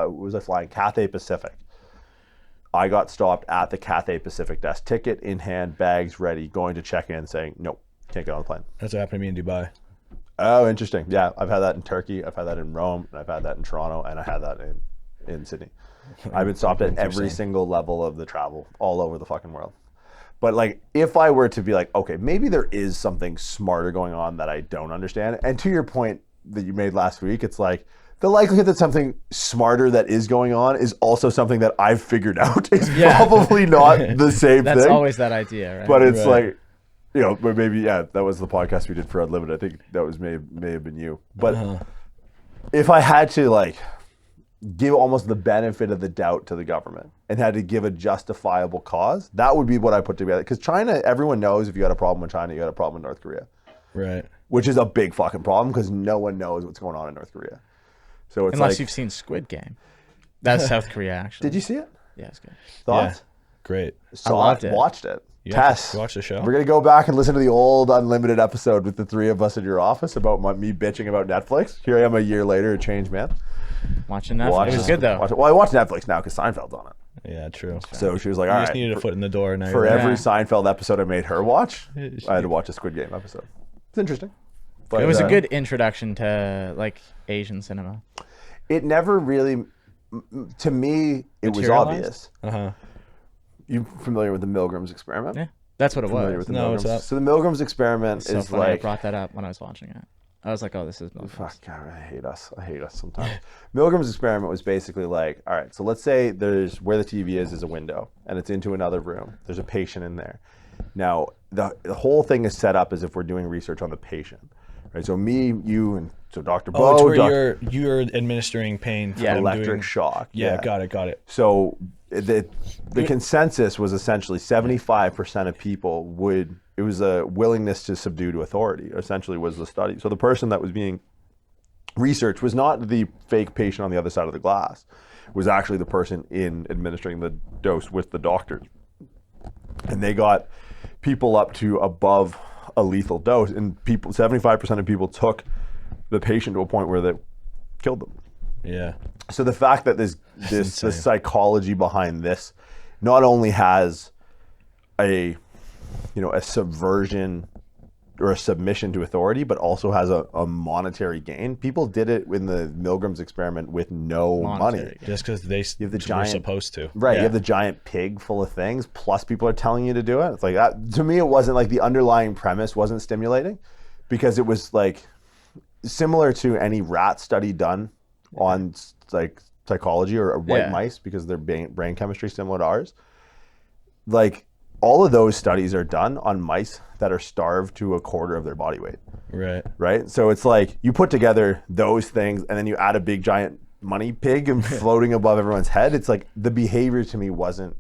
was I flying? Cathay Pacific. I got stopped at the Cathay Pacific desk, ticket in hand, bags ready, going to check in, saying, nope, can't get on the plane. That's what happened to me in Dubai. Oh, interesting. Yeah, I've had that in Turkey, I've had that in Rome, and I've had that in Toronto, and I had that in Sydney. I've been stopped at every single level of the travel all over the fucking world. But if I were to be okay, maybe there is something smarter going on that I don't understand. And to your point that you made last week, it's the likelihood that something smarter that is going on is also something that I've figured out is Yeah. probably not the same That's thing. always that idea, right? But it's Right. like, you know, but maybe, yeah, that was the podcast we did for Unlimited. I think that was may have been you. But if I had to like give almost the benefit of the doubt to the government and had to give a justifiable cause, that would be what I put together. Because China, everyone knows if you had a problem with China, you had a problem with North Korea, Right. which is a big fucking problem because no one knows what's going on in North Korea. So it's Unless like, you've seen Squid Game. That's South Korea, actually. did you see it? Yeah, it's good. Thoughts? Great. Saw loved it, it. watched it. Yeah. Tess, You watched the show? we're gonna go back and listen to the old Unlimited episode with the three of us in your office about me bitching about Netflix. Here I am a year later, a changed man. Watching Netflix. Watch It was it. good, though. Watch it. Well, I watch Netflix now because Seinfeld's on it. Yeah, true. So she was like, You all just right. needed a foot in the door. Now For you're every Yeah. Seinfeld episode I made her watch, I had to watch a Squid Game episode. It's interesting. But, It was a good introduction to like Asian cinema. It never really, to me, it was Materialized? obvious. Uh-huh. You familiar with the Milgram's experiment? Yeah, that's what it Familiar was. with the No, Milgrams? what's that? So the Milgram's experiment So is funny I like, brought that up when I was watching it. I was like, oh, this is fuck, God, I hate us. I hate us sometimes. Milgram's experiment was basically like, all right, so let's say there's where the TV is a window and it's into another room. There's a patient in there. Now, the whole thing is set up as if we're doing research on the patient. Right? So me, you, and so Dr. Oh, it's Bowe, where you're administering pain. Yeah, from electric doing- shock. Yeah, got it. So the consensus was essentially 75% of people it was a willingness to subdue to authority, essentially was the study. So the person that was being researched was not the fake patient on the other side of the glass. It was actually the person in administering the dose with the doctors. And they got people up to above a lethal dose, and 75% of people took the patient to a point where they killed them. Yeah. So the fact that the psychology behind this not only has a subversion or a submission to authority, but also has a monetary gain. People did it in the Milgram's experiment with no money. Just because they have the were giant- supposed to. Right, Yeah. you have the giant pig full of things, plus people are telling you to do it. It's like that. To me, it wasn't like the underlying premise wasn't stimulating, because it was like similar to any rat study done on like psychology or white Yeah. mice, because their brain chemistry similar to ours. Like all of those studies are done on mice that are starved to a quarter of their body weight. Right. Right? So it's like you put together those things and then you add a big giant money pig and floating above everyone's head. It's like the behavior to me wasn't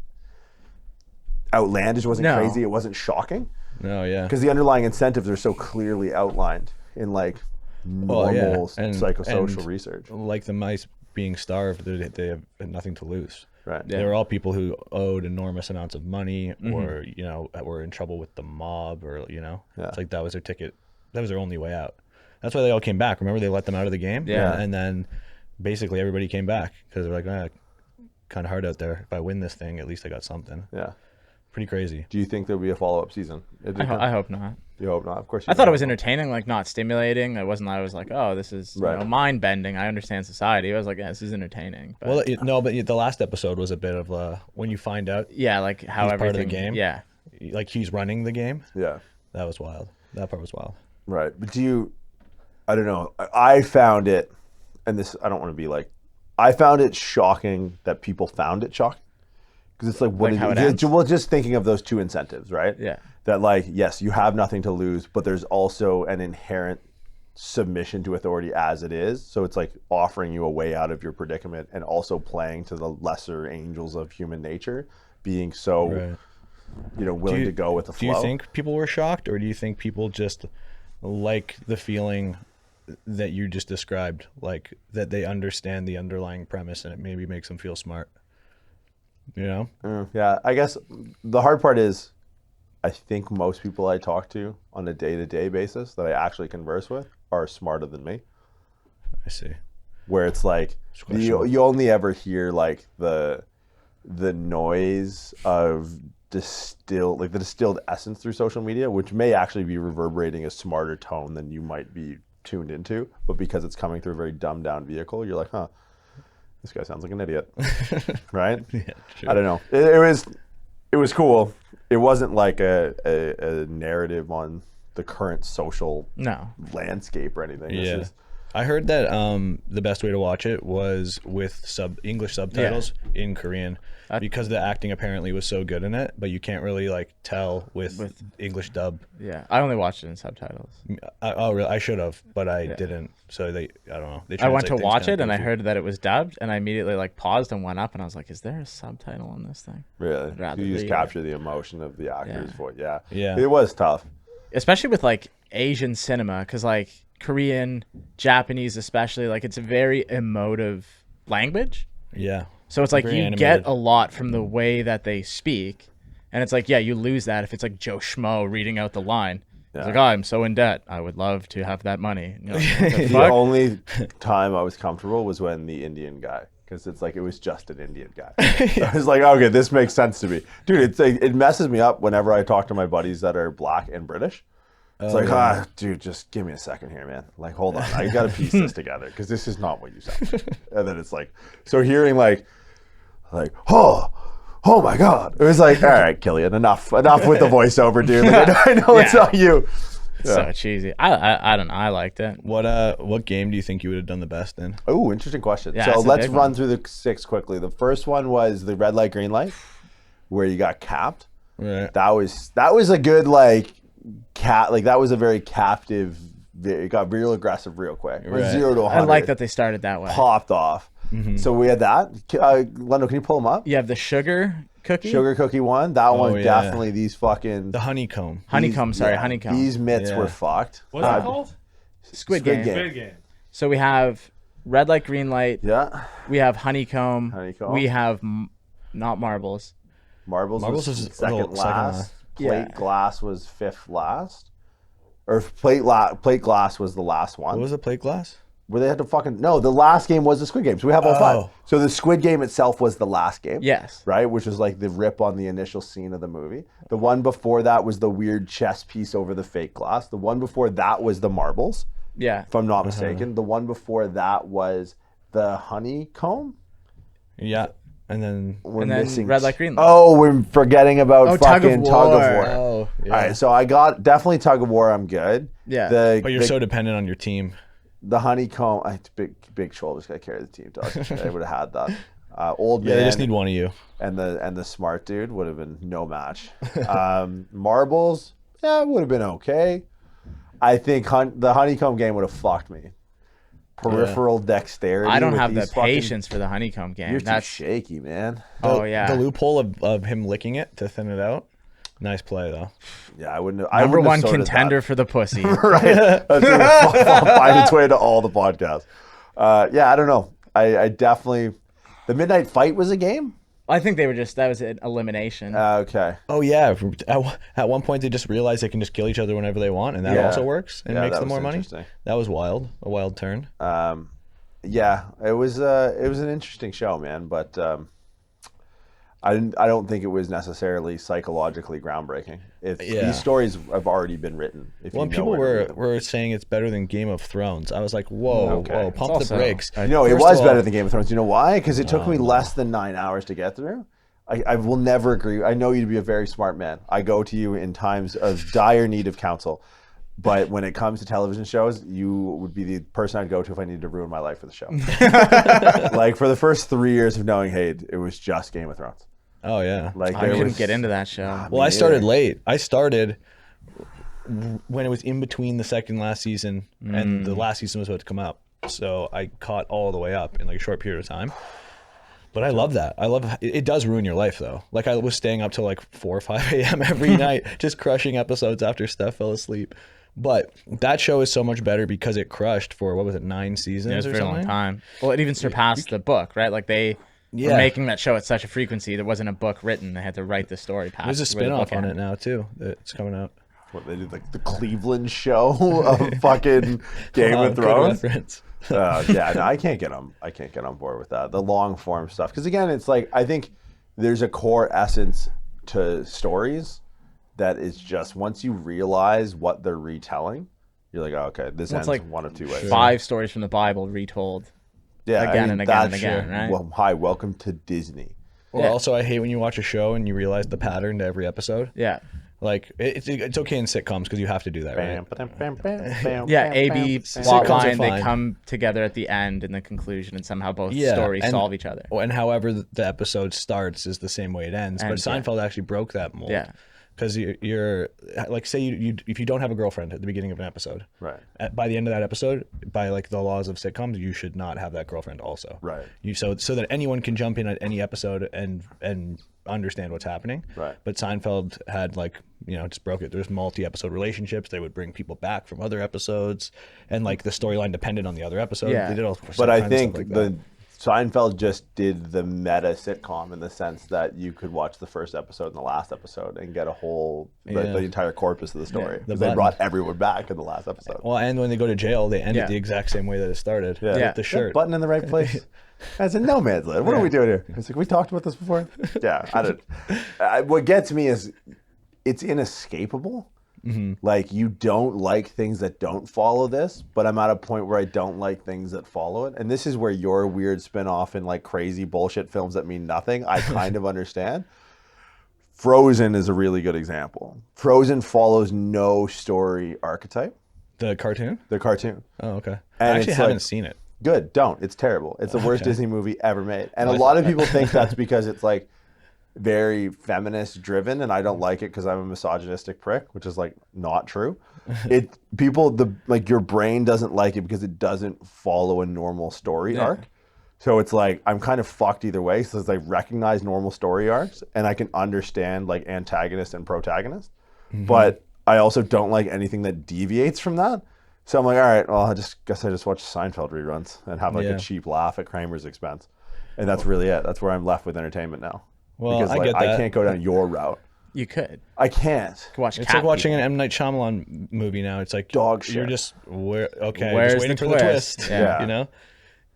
outlandish, wasn't No. crazy, it wasn't shocking, No, yeah. because the underlying incentives are so clearly outlined in like normal And- psychosocial and research. Like the mice being starved, they have nothing to lose. Right. They were all people who owed enormous amounts of money, Mm-hmm. or were in trouble with the mob, or Yeah. it's like that was their ticket. That was their only way out. That's why they all came back. Remember, they let them out of the game. Yeah. And then basically everybody came back because they're like, kind of hard out there. If I win this thing, at least I got something. Yeah. Pretty crazy. Do you think there'll be a follow-up season? I hope not. You hope not. Of course. You I thought it don't. was entertaining, like not stimulating. I was like, oh, this is Right. mind bending. I understand society. I was like, yeah, this is entertaining. But, Well, but the last episode was a bit of when you find out, yeah, like how He's everything. part of the game? Yeah, like he's running the game. Yeah. That was wild. That part was wild. Right. But I don't know. I found it, and this, I don't want to be like, I found it shocking that people found it shocking. Because it's like, what Like how it did ends? well, just thinking of those two incentives, right? Yeah. That like, yes, you have nothing to lose, but there's also an inherent submission to authority as it is. So it's like offering you a way out of your predicament, and also playing to the lesser angels of human nature, being so, Right. willing to go with the Do flow. you think people were shocked, or do you think people just like the feeling that you just described, like that they understand the underlying premise and it maybe makes them feel smart? Yeah, I guess the hard part is, I think most people I talk to on a day-to-day basis that I actually converse with are smarter than me. I see. Where it's like you only ever hear like the noise of the distilled essence through social media, which may actually be reverberating a smarter tone than you might be tuned into, but because it's coming through a very dumbed down vehicle, you're like, huh, this guy sounds like an idiot. Right? Yeah, true. I don't know. It was cool. It wasn't like a narrative on the current social no. landscape or anything. It's Yeah. just, I heard that the best way to watch it was with English subtitles in Korean because the acting apparently was so good in it, but you can't really like tell with English dub. Yeah, I only watched it in subtitles. I should have, but I didn't. So I don't know. They I went to translate things watch kinda it and I goofy. heard that it was dubbed, and I immediately like paused and went up and I was like, "Is there a subtitle on this thing?" Really, rather you just read it. capture the emotion of the actor's Yeah. voice. Yeah, Yeah. it was tough. Especially with like Asian cinema, because like Korean, Japanese, especially, like it's a very emotive language. Yeah. So it's like Very you animated. get a lot from the way that they speak, and it's like, yeah, you lose that if it's like Joe Schmo reading out the line. It's like, oh, I'm so in debt. I would love to have that money. You know, what the The fuck? only time I was comfortable was when the Indian guy, because it's like it was just an Indian guy. I was like, okay, this makes sense to me, dude. It's like, it messes me up whenever I talk to my buddies that are black and British. It's dude, just give me a second here, man. Like, hold on, I gotta piece this together because this is not what you said. And then it's like, so hearing like, oh my God, it was like, all right, Killian, enough with the voiceover, dude. Like, I know it's Yeah. not you. So cheesy. I don't know. I liked it. What game do you think you would have done the best in? Oh, interesting question. Yeah, So that's a let's big run one. through the 6 quickly. The first one was the red light, green light, where you got capped. Right. That was a good like that was a very captive. It got real aggressive real quick. It was Right. 0 to 100. I like that they started that way. Popped off. So we had that. Lendo, can you pull them up? You have the sugar cookie. Sugar cookie one. That one yeah. definitely. These fucking The honeycomb. Honeycomb. these- Sorry, yeah, honeycomb. These mitts Yeah. were fucked. What's it called? Squid Squid game. Game. Squid game. So we have red light, green light. Yeah. We have honeycomb. Honeycomb. We have not marbles. Marbles Marbles was was second second last. last. Plate Yeah. glass was 5th last. Or plate glass was the last one. What was the plate glass? Where they had to fucking no. The last game was the Squid Game. So we have all 5. Oh. So the Squid Game itself was the last game. Yes. Right, which was like the rip on the initial scene of the movie. The one before that was the weird chess piece over the fake glass. The one before that was the marbles, Yeah. if I'm not mistaken. The one before that was the honeycomb. Yeah. And then We're And then missing red light, green light. Oh, we're forgetting about Tug of fucking Tug of War. War. oh yeah. All right, so I got definitely Tug of War. I'm good. Yeah. But you're so dependent on your team. The honeycomb. Big shoulders got to carry the team. Dog. I would have had that. Old Yeah, man they just need one of you. and the smart dude would have been no match. Marbles, yeah, would have been okay. I think the honeycomb game would have fucked me. Peripheral dexterity. I don't with have the these fucking- patience for the honeycomb game. You're too That's shaky, man. oh yeah. The loophole of him licking it to thin it out. Nice play though. Yeah, I wouldn't. Number one sorted contender that. for the pussy. Right. That's gonna find its way to all the podcasts. Yeah, I don't know. I definitely. The Midnight Fight was a game. I think that was an elimination. Okay. Oh yeah. At one point they just realized they can just kill each other whenever they want, and that Yeah. also works and Yeah, makes that them more was money. interesting. That was wild. A wild turn. Yeah, it was an interesting show, man. But I don't think it was necessarily psychologically groundbreaking. Yeah. These stories have already been written. If When you know people when to read them. were saying it's better than Game of Thrones, I was like, whoa, Okay. whoa, It's pump also- the brakes. You know, it First was of better all- than Game of Thrones. You know why? Because it took me less than 9 hours to get through. I will never agree. I know you to be a very smart man. I go to you in times of dire need of counsel. But when it comes to television shows, you would be the person I'd go to if I needed to ruin my life for the show. Like for the first 3 years of knowing Hayden, it was just Game of Thrones. Oh yeah. Like I there couldn't was, get into that show. Well, I Me started either. late. I started when it was in between the second last season and the last season was about to come out. So I caught all the way up in like a short period of time. But I love that. I love it does ruin your life though. Like I was staying up till like 4 or 5 a.m. every night, just crushing episodes after Steph fell asleep. But that show is so much better because it crushed for what was it, 9 seasons It was a or very long something? time. Well, it even surpassed the book, right? Like they were Yeah. making that show at such a frequency. There wasn't a book written. They had to write the story past. There's a where the spin-off book on it ended. now too. That's coming out. What they did, like the Cleveland show of fucking Game Oh, of good Thrones. reference. Yeah, no, I can't get on board with that. The long form stuff, because again, it's like I think there's a core essence to stories that is just once you realize what they're retelling, you're like, oh, okay, this ends like one of two ways. 5 stories from the Bible retold. Yeah, again and again and that's- again, right? Well, hi, welcome to Disney. Well, Yeah. also I hate when you watch a show and you realize the pattern to every episode. Yeah. Like it's okay in sitcoms because you have to do that, right? Yeah, A-B plot Sitcoms are line, they fine. come together at the end in the conclusion, and somehow both Yeah, stories and- solve each other. And however the episode starts is the same way it ends. But Ends, yeah. Seinfeld actually broke that mold. Yeah. Because you're like, say you if you don't have a girlfriend at the beginning of an episode, Right. by the end of that episode, by like the laws of sitcoms, you should not have that girlfriend also. Right. So that anyone can jump in at any episode and understand what's happening. Right. But Seinfeld had like, just broke it. There's multi-episode relationships. They would bring people back from other episodes, and like the storyline depended on the other episode. Yeah. They did all sorts But of I kind of think stuff like that. Seinfeld just did the meta sitcom in the sense that you could watch the first episode and the last episode and get a whole the entire corpus of the story. The 'Cause they button. brought everyone back in the last episode. Well, and when they go to jail, they end Yeah. it the exact same way that it started. Yeah. With Yeah. the shirt. Button in the right place. As in no man's land. What are we doing here? It's like, we talked about this before. Yeah, I don't. What gets me is it's inescapable. Like, you don't like things that don't follow this, but I'm at a point where I don't like things that follow it. And this is where your weird spin-off and like crazy bullshit films that mean nothing, I kind of understand. Frozen is a really good example. Frozen follows no story archetype, The cartoon? the cartoon. Oh, okay. And I actually it's haven't like- seen it. Good, don't. It's terrible. It's the worst Okay. Disney movie ever made. And a Well, lot of people think that's because it's like very feminist driven, and I don't like it because I'm a misogynistic prick, which is like not true. Your brain doesn't like it because it doesn't follow a normal story arc. So it's like I'm kind of fucked either way. So it's like recognize normal story arcs, and I can understand like antagonist and protagonist, but I also don't like anything that deviates from that. So I'm like, all right, well, I just watch Seinfeld reruns and have like Yeah. a cheap laugh at Kramer's expense, and that's really it. That's where I'm left with entertainment now. Well, because I like, get I that. can't go down your route. You could I can't. watch. It's Cat like watching People. an M. Night Shyamalan movie now. It's like Dog You're shit. just okay. Where's just waiting the for the twist? twist. Yeah. You know.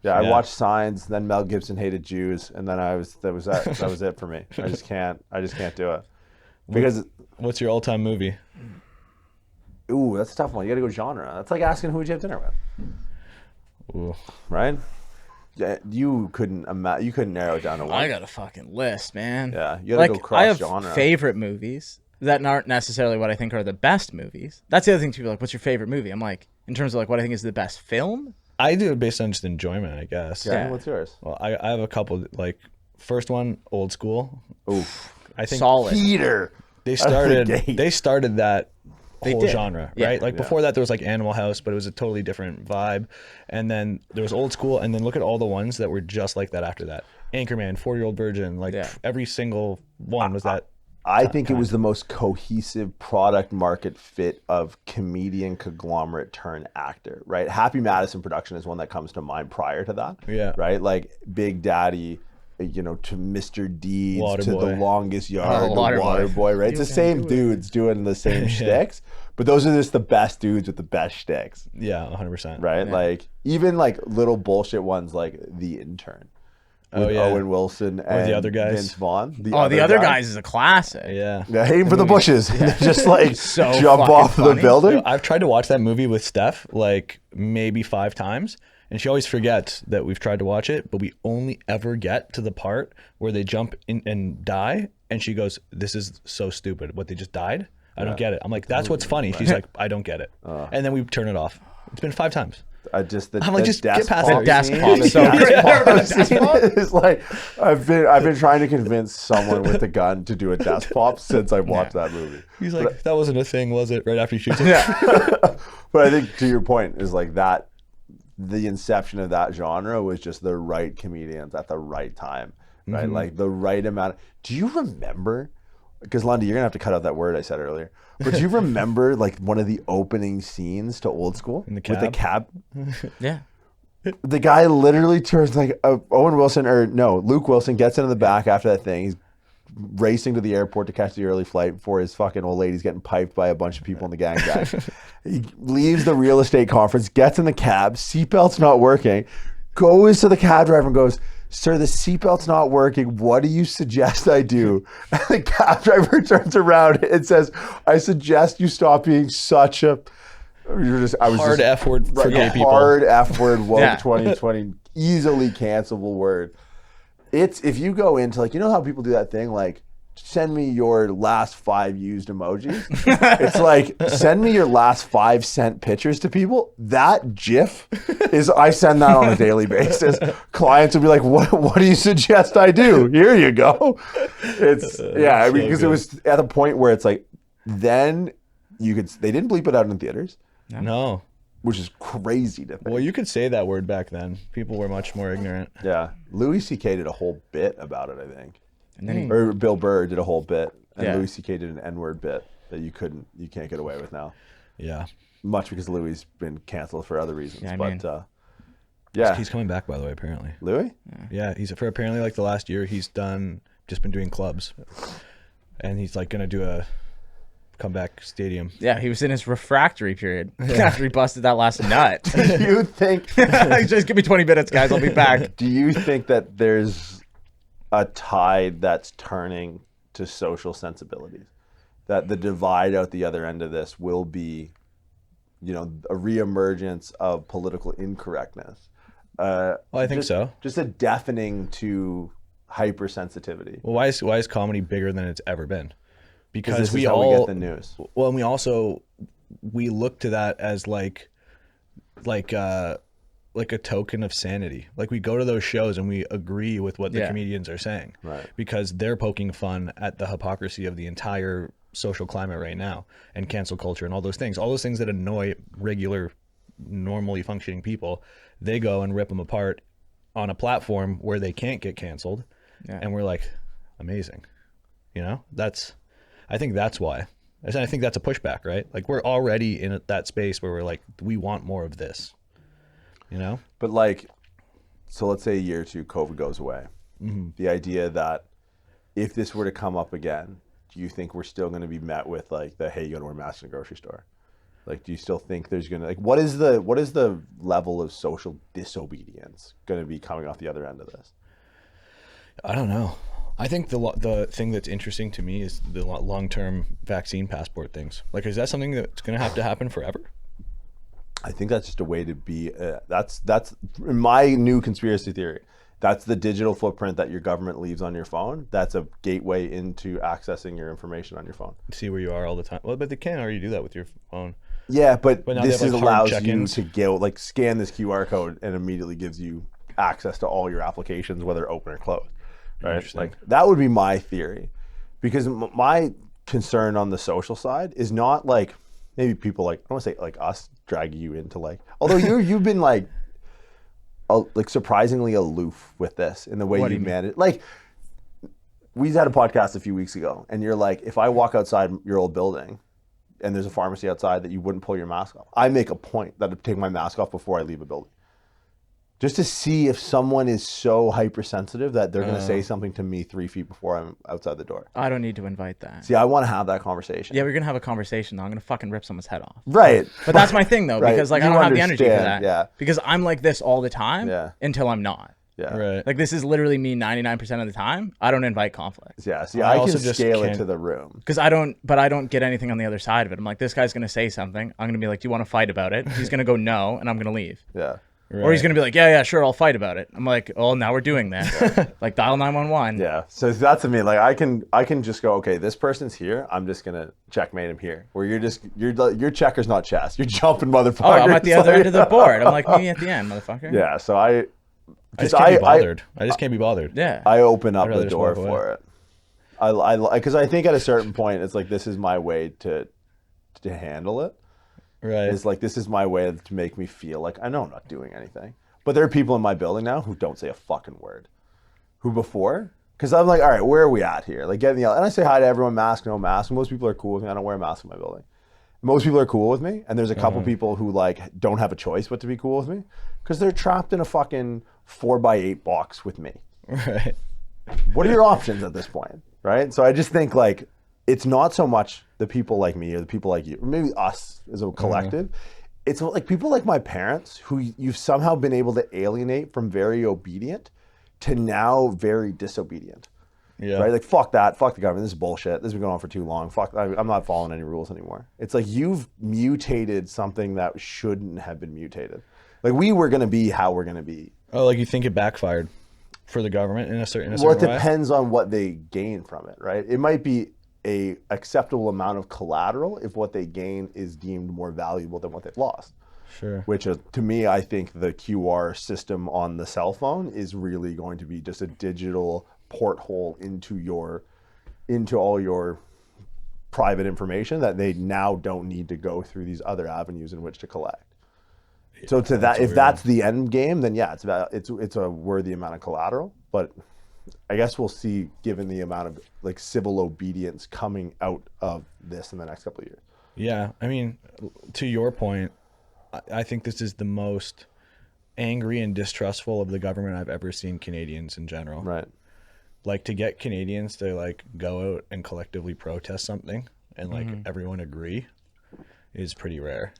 Yeah, I Yeah. watched Signs. Then Mel Gibson hated Jews, and then that was it for me. I just can't do it because What's your all-time movie? ooh, that's a tough one. You got to go genre. That's like asking who would you have dinner with, Ooh. right? Yeah, you couldn't narrow it down to one. I got a fucking list, man. Yeah, you gotta go cross I have genre. favorite movies that aren't necessarily what I think are the best movies. That's the other thing too. Like, what's your favorite movie? I'm like, in terms of like what I think is the best film. I do it based on just enjoyment, I guess. Yeah, Yeah. what's yours? Well, I have a couple. Like, first one, Old School. Ooh, I think Solid. Peter. they Out of the started. gate. They started that whole did. genre, Yeah. right? Like before that, there was like Animal House, but it was a totally different vibe. And then there was Old School, and then look at all the ones that were just like that after that. Anchorman, 40-Year-Old Virgin, like Yeah. every single one was that. I think it was the most cohesive product market fit of comedian conglomerate turn actor, right? Happy Madison production is one that comes to mind prior to that. Yeah. Right? Like Big Daddy, to Mr. Deeds, to The Waterboy. Longest Yard, The Waterboy. Waterboy, right? It's the same dudes doing the same shticks, but those are just the best dudes with the best shticks, Yeah, 100%. right? Like even like little bullshit ones like The Intern. With Oh, yeah. Owen Wilson and the other guys. Vince Vaughn. The other guys is a classic. Yeah. Yeah, aim for the bushes. And they just like So jump fucking off the funny. building. I've tried to watch that movie with Steph like maybe 5 times, and she always forgets that we've tried to watch it, but we only ever get to the part where they jump in and die, and she goes, "This is so stupid. What, they just died? I don't get it." I'm like, "That's what's funny." She's like, "I don't get it," and then we turn it off. It's been 5 times. I'm like, just get past it. Desk pop is so great. It's like I've been trying to convince someone with a gun to do a desk pop since I watched that movie. He's like, "That wasn't a thing, was it?" Right after he shoots it. But I think to your point is like that. The inception of that genre was just the right comedians at the right time, right? Like the right amount. Do you remember? Because Lundy, you're gonna have to cut out that word I said earlier. But do you remember like one of the opening scenes to Old School In the with the cab? cab? Yeah. The guy literally turns like Luke Wilson gets into the back after that thing. He's racing to the airport to catch the early flight before his fucking old lady's getting piped by a bunch of people in the gang. He leaves the real estate conference, gets in the cab, seatbelt's not working, goes to the cab driver and goes, "Sir, the seatbelt's not working. What do you suggest I do?" And the cab driver turns around and says, "I suggest you stop being such a..." Hard F word for gay people. Hard F word, woke Yeah. 2020, easily cancelable word. It's if you go into like, you know how people do that thing like send me your last 5 used emojis. It's like, send me your last 5 sent pictures to people. That GIF is, I send that on a daily basis. Clients will be like, what do you suggest I do? Here you go. It's, yeah, I mean, because it was at the point where it's like, then they didn't bleep it out in theaters. No. Which is crazy to think. Well, you could say that word back then. People were much more ignorant. Yeah. Louis C.K. did a whole bit about it, I think. And then Or Bill Burr did a whole bit. And Yeah. Louis C.K. did an N-word bit that you can't get away with now. Yeah. Much because Louis has been canceled for other reasons. Yeah, I but mean- yeah. He's coming back, by the way, apparently. Louis? Yeah, he's for apparently like the last year he's just been doing clubs. And he's like going to do a comeback stadium. Yeah, he was in his refractory period after he busted that last nut. Do you think Just give me 20 minutes, guys. I'll be back. do you think that there's a tide that's turning to social sensibilities? That the divide out the other end of this will be, a reemergence of political incorrectness. Well, I think so. Just a deafening to hypersensitivity. Well, why is comedy bigger than it's ever been? Because this we is how all we get the news. Well, and we look to that as like a token of sanity. Like we go to those shows and we agree with what the comedians are saying, Right. because they're poking fun at the hypocrisy of the entire social climate right now and cancel culture and all those things that annoy regular, normally functioning people. They go and rip them apart on a platform where they can't get canceled, and we're like, amazing, I think that's why. I think that's a pushback, right? Like we're already in that space where we're like, we want more of this, But like, so let's say a year or two, COVID goes away. Mm-hmm. The idea that if this were to come up again, do you think we're still going to be met with like hey, you got to wear masks in a grocery store? Like, do you still think there's going to, like, what is the level of social disobedience going to be coming off the other end of this? I don't know. I think the thing that's interesting to me is the long-term vaccine passport things. Like, is that something that's going to have to happen forever? I think that's just a way to be. That's in my new conspiracy theory. That's the digital footprint that your government leaves on your phone. That's a gateway into accessing your information on your phone. See where you are all the time. Well, but they can already do that with your phone. Yeah, but now this they have, like, allows hard you check-ins. to go scan this QR code and immediately gives you access to all your applications, whether open or closed. Right? Interesting. Like that would be my theory, because my concern on the social side is not like maybe people I don't want to say like us drag you into although you've been like surprisingly aloof with this in the way you manage. Like we had a podcast a few weeks ago, and you're like, if I walk outside your old building and there's a pharmacy outside, that you wouldn't pull your mask off. I make a point that I take my mask off before I leave a building, just to see if someone is so hypersensitive that they're going to say something to me 3 feet before I'm outside the door. I don't need to invite that. See, I want to have that conversation. Yeah, we're going to have a conversation, though. I'm going to fucking rip someone's head off. Right. But that's my thing, though, Right. because I You don't have the energy for understand, that. yeah. Because I'm like this all the time until I'm not. Yeah. Right. Like, this is literally me 99% of the time. I don't invite conflict. Yeah. See, I I also can just scale it can't- to the room. Because I don't get anything on the other side of it. I'm like, this guy's going to say something. I'm going to be like, do you want to fight about it? He's going to go no, and I'm going to leave. Yeah. Or he's going to be like, yeah, sure, I'll fight about it. I'm like, oh, now we're doing this. Like, dial 911. Yeah. So that's to me. Like I can just go, okay, this person's here. I'm just gonna checkmate him here. Where your checker's not chess. You're jumping motherfucker. Oh, I'm at the other end of the board. I'm like, meet me at the end, motherfucker. Yeah. So I just can't be bothered. I just can't be bothered. Yeah. I open up rather the just door walk away. for it. Because I think at a certain point it's like, this is my way to handle it. Right. It's like, this is my way to make me feel like I know I'm not doing anything. But there are people in my building now who don't say a fucking word. Who before? Because I'm like, all right, where are we at here? Like getting the, and I say hi to everyone, mask, no mask. Most people are cool with me. I don't wear a mask in my building. Most people are cool with me, and there's a couple people who don't have a choice but to be cool with me, because they're trapped in a fucking 4x8 box with me. Right. What are your options at this point, right? So I just think it's not so much the people like me or the people like you, or maybe us as a collective. It's like people like my parents who you've somehow been able to alienate from very obedient to now very disobedient. Yeah. Right? Like, fuck that. Fuck the government. This is bullshit. This has been going on for too long. Fuck. I'm not following any rules anymore. It's like you've mutated something that shouldn't have been mutated. Like, we were going to be how we're going to be. Oh, like you think it backfired. for the government in a certain Well, it way. depends on what they gain from it, right? It might be a acceptable amount of collateral if what they gain is deemed more valuable than what they've lost. Sure. Which to me, I think the QR system on the cell phone is really going to be just a digital porthole into all your private information that they now don't need to go through these other avenues in which to collect. So to that, if that's the end game, then yeah, it's a worthy amount of collateral. But I guess we'll see, given the amount of like civil obedience coming out of this in the next couple of years. Yeah, I mean, to your point, I think this is the most angry and distrustful of the government I've ever seen Canadians in general. Right. Like, to get Canadians to like go out and collectively protest something and like everyone agree is pretty rare.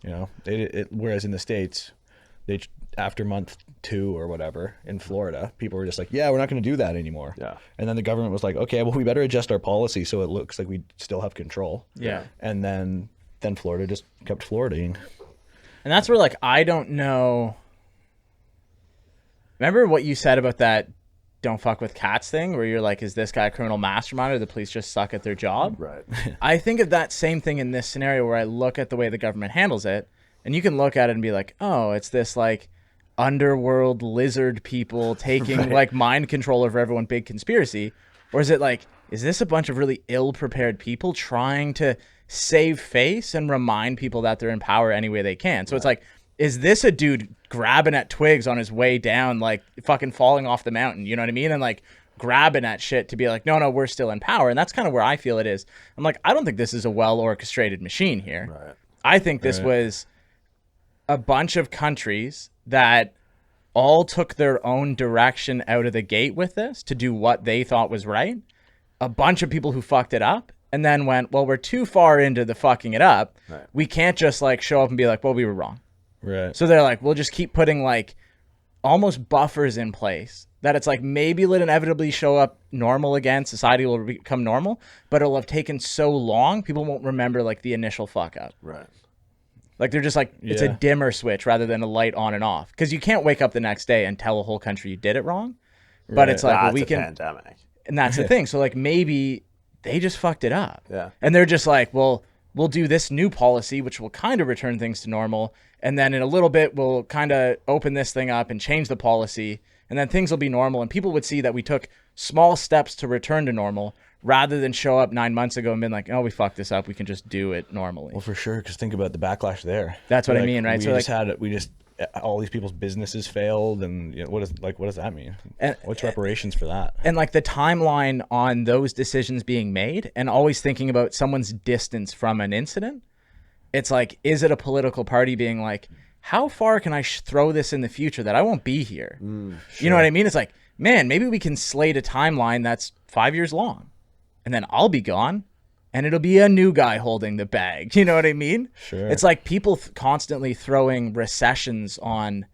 You know, whereas in the States, after month 2 or whatever in Florida, people were just like, yeah, we're not going to do that anymore. Yeah. And then the government was like, okay, well, we better adjust our policy so it looks like we still have control. Yeah. And then Florida just kept Floridaing. And that's where, like, I don't know. Remember what you said about that don't fuck with cats thing, where you're like, is this guy a criminal mastermind or the police just suck at their job? Right. I think of that same thing in this scenario where I look at the way the government handles it, and you can look at it and be like, oh, it's this like underworld lizard people taking like mind control over everyone, big conspiracy. Or is it like, is this a bunch of really ill-prepared people trying to save face and remind people that they're in power any way they can? So it's like, is this a dude grabbing at twigs on his way down, like fucking falling off the mountain? You know what I mean? And like grabbing at shit to be like, no, we're still in power. And that's kind of where I feel it is. I'm like, I don't think this is a well-orchestrated machine here. Right. I think this was a bunch of countries that all took their own direction out of the gate with this to do what they thought was right. A bunch of people who fucked it up and then went, well, we're too far into the fucking it up. Right. We can't just like show up and be like, well, we were wrong. Right. So they're like, we'll just keep putting like almost buffers in place that it's like maybe it'll inevitably show up normal again. Society will become normal, but it'll have taken so long, people won't remember like the initial fuck up. Right. Like they're just like, it's a dimmer switch rather than a light on and off. Because you can't wake up the next day and tell a whole country you did it wrong. But it's like, well, we can. Pandemic. And that's the thing. So like maybe they just fucked it up. Yeah. And they're just like, well, we'll do this new policy, which will kind of return things to normal. And then in a little bit, we'll kind of open this thing up and change the policy. And then things will be normal. And people would see that we took small steps to return to normal rather than show up 9 months ago and been like, oh, we fucked this up. We can just do it normally. Well, for sure. Because think about the backlash there. That's what like, I mean, right? All these people's businesses failed, and you know, what does that mean? And what's reparations for that? And like the timeline on those decisions being made, and always thinking about someone's distance from an incident. It's like, is it a political party being like, how far can I throw this in the future that I won't be here? Sure. You know what I mean? It's like, man, maybe we can slate a timeline that's 5 years long, and then I'll be gone. And it'll be a new guy holding the bag. You know what I mean? Sure. It's like people constantly throwing recessions on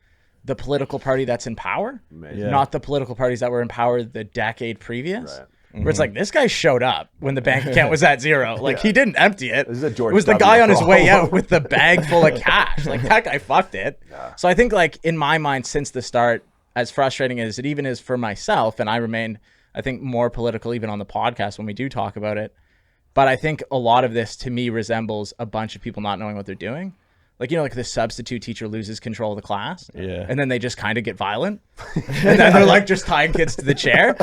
the political party that's in power, not the political parties that were in power the decade previous. Right. Where it's like, this guy showed up when the bank account was at zero. Like, he didn't empty it. This is a George it was the W. guy on his problem. way out with the bag full of cash. Like, that guy fucked it. Yeah. So I think, like, in my mind, since the start, as frustrating as it even is for myself, and I remain, I think, more political even on the podcast when we do talk about it, but I think a lot of this, to me, resembles a bunch of people not knowing what they're doing. Like, you know, like the substitute teacher loses control of the class. Yeah. And then they just kind of get violent. And then they're like just tying kids to the chair.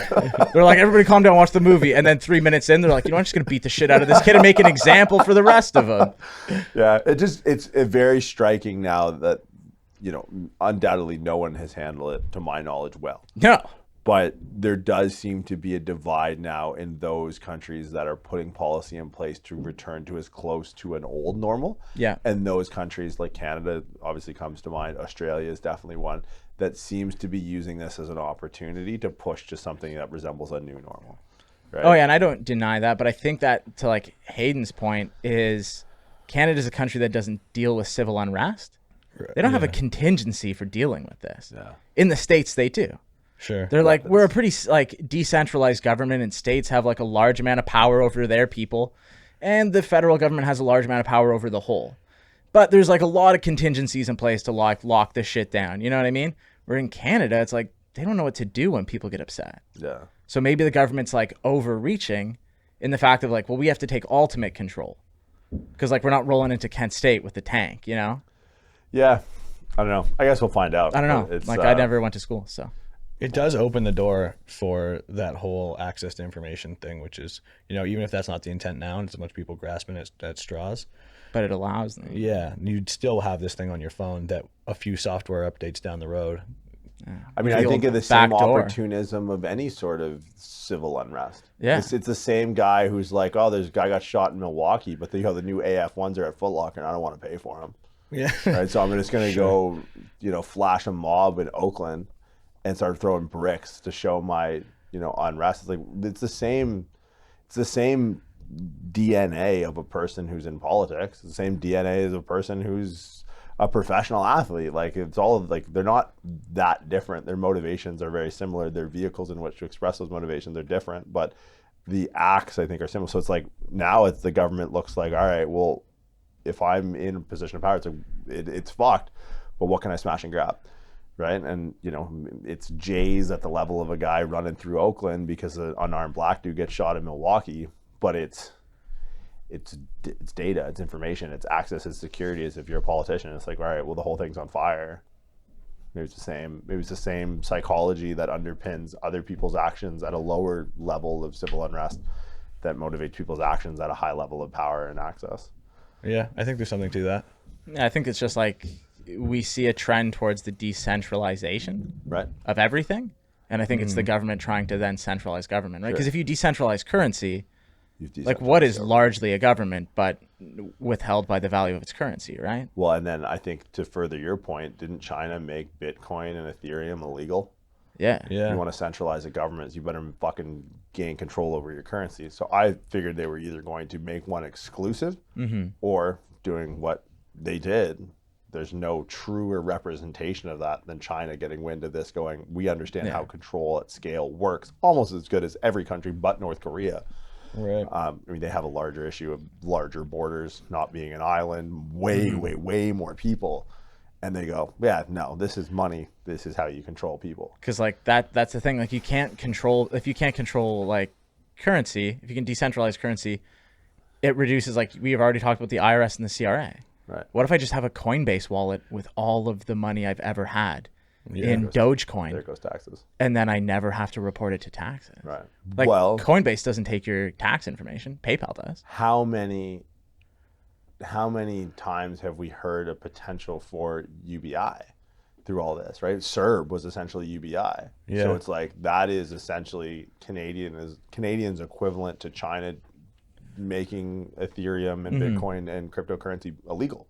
They're like, everybody calm down, watch the movie. And then 3 minutes in, they're like, you know, I'm just going to beat the shit out of this kid and make an example for the rest of them. Yeah. It's very striking now that, you know, undoubtedly no one has handled it, to my knowledge, well. No. But there does seem to be a divide now in those countries that are putting policy in place to return to as close to an old normal. Yeah. And those countries like Canada obviously comes to mind. Australia is definitely one that seems to be using this as an opportunity to push to something that resembles a new normal. Right? Oh, yeah, and I don't deny that. But I think that, to like Hayden's point, is Canada's a country that doesn't deal with civil unrest. They don't have a contingency for dealing with this. Yeah. In the States, they do. Sure. They're like, we're a pretty like decentralized government, and states have like a large amount of power over their people, and the federal government has a large amount of power over the whole. But there's like a lot of contingencies in place to lock this shit down. You know what I mean? Where in Canada, it's like they don't know what to do when people get upset. Yeah. So maybe the government's like overreaching in the fact of like, well, we have to take ultimate control because like we're not rolling into Kent State with the tank, you know? Yeah. I don't know. I guess we'll find out. I don't know. It's, Like I never went to school, so. It does open the door for that whole access to information thing, which is, you know, even if that's not the intent now, and it's a bunch of people grasping at straws. But it allows them. Yeah, you'd still have this thing on your phone that a few software updates down the road. I mean, I think of the same opportunism of any sort of civil unrest. Yeah. It's the same guy who's like, oh, there's a guy got shot in Milwaukee, but the new AF1s are at Foot Locker and I don't want to pay for them. Yeah. Right. So I'm just going to go, flash a mob in Oakland and start throwing bricks to show my, unrest. It's like, it's the same DNA of a person who's in politics. It's the same DNA as a person who's a professional athlete. Like it's all like, they're not that different. Their motivations are very similar. Their vehicles in which to express those motivations are different, but the acts I think are similar. So it's like now the government looks like, all right, well, if I'm in a position of power, it's fucked, but what can I smash and grab? Right. And it's Jays at the level of a guy running through Oakland because an unarmed black dude gets shot in Milwaukee, but it's data, it's information, it's access, it's security. As if you're a politician, it's like, all right, well, the whole thing's on fire. Maybe it's the same psychology that underpins other people's actions at a lower level of civil unrest that motivates people's actions at a high level of power and access. Yeah, I think there's something to that. I think it's just like we see a trend towards the decentralization of everything. And I think it's the government trying to then centralize government, right? Because if you decentralize currency, like what is largely a government, but withheld by the value of its currency, right? Well, and then I think to further your point, didn't China make Bitcoin and Ethereum illegal? Yeah. You want to centralize the government, you better fucking gain control over your currency. So I figured they were either going to make one exclusive or doing what they did. There's no truer representation of that than China getting wind of this going, we understand how control at scale works almost as good as every country but North Korea. Right. I mean, they have a larger issue of larger borders, not being an island, way more people. And they go, yeah, no, this is money. This is how you control people. Because like that's the thing. Like if you can't control like currency, if you can decentralize currency, it reduces, like we have already talked about the IRS and the CRA. Right. What if I just have a Coinbase wallet with all of the money I've ever had in Dogecoin? There goes taxes. And then I never have to report it to taxes. Right. Like well, Coinbase doesn't take your tax information. PayPal does. How many times have we heard a potential for UBI through all this, right? CERB was essentially UBI. Yeah. So it's like that is essentially Canadians equivalent to China making Ethereum and Bitcoin and cryptocurrency illegal.